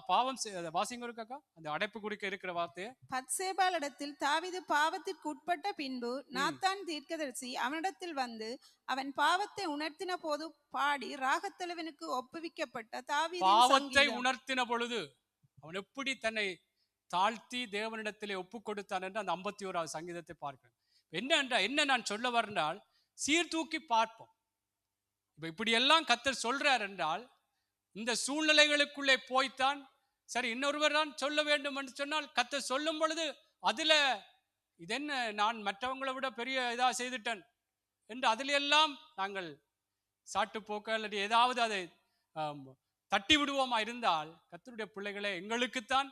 பாவம் வாசிங்க இருக்காக்கா, அந்த அடைப்பு குறிக்க இருக்கிற வார்த்தையை. பத்சேபாளிடத்தில் தாவீது பாவத்திற்கு உட்பட்ட பின்பு நாத்தான் தீர்க்கதரிசி அவனிடத்தில் வந்து அவன் பாவத்தை உணர்த்தின போது பாடி ராகத்தலைவனுக்கு ஒப்புவிக்கப்பட்ட தாவீது பாவத்தை உணர்த்தின பொழுது அவன் எப்படி தன்னை தாழ்த்தி தேவனிடத்திலே ஒப்பு கொடுத்தான் என்று அந்த 51வது சங்கீதத்தை பார்க்கிறேன். என்ன நான் சொல்ல வரேன்றால், சீர்தூக்கி பார்ப்போம். இப்படி எல்லாம் கர்த்தர் சொல்றார் என்றால், இந்த சூழ்நிலைகளுக்குள்ளே போய்த்தான் சரி, இன்னொருவர் தான் சொல்ல வேண்டும் என்று சொன்னால், கர்த்தர் சொல்லும் பொழுது அதுல இதென்ன, நான் மற்றவங்களை விட பெரிய இதா செய்துட்டேன் என்று அதில் எல்லாம் நாங்கள் சாட்டு போக்க அல்லது ஏதாவது அதை தட்டி விடுவோமா இருந்தால், கர்த்தருடைய பிள்ளைகளே, எங்களுக்குத்தான்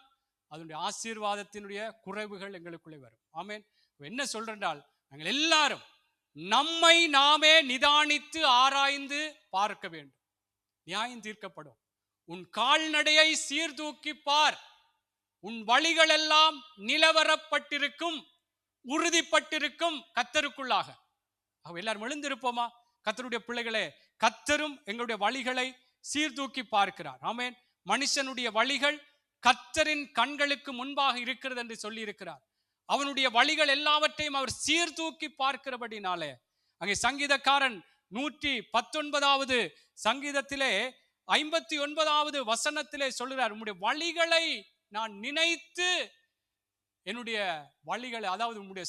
அதனுடைய ஆசீர்வாதத்தினுடைய குறைவுகள் எங்களுக்குள்ளே வரும். ஆமேன். என்ன சொல்றால், நாங்கள் எல்லாரும் நம்மை நாமே நிதானித்து ஆராய்ந்து பார்க்க வேண்டும், நியாயம் தீர்க்கப்படும். உன் கால்நடையை சீர்தூக்கி பார், உன் வழிகள் எல்லாம் நிலவரப்பட்டிருக்கும், உறுதிப்பட்டிருக்கும் கர்த்தருக்குள்ளாக. எல்லாரும் எழுந்திருப்போமா? கர்த்தருடைய பிள்ளைகளே, கர்த்தரும் எங்களுடைய வழிகளை சீர்தூக்கி பார்க்கிறார். ஆமேன். மனுஷனுடைய வழிகள் கர்த்தரின் கண்களுக்கு முன்பாக இருக்கிறது என்று சொல்லி இருக்கிறார். அவனுடைய வழிகள் எல்லாவற்றையும் அவர் சீர்தூக்கி பார்க்கிறபடினாலே, அங்கே சங்கீதக்காரன் 119வது சங்கீதத்திலே 59வது வசனத்திலே சொல்கிறார், உம்முடைய வழிகளை நான் நினைத்து, என்னுடைய வழிகளை, அதாவது உம்முடைய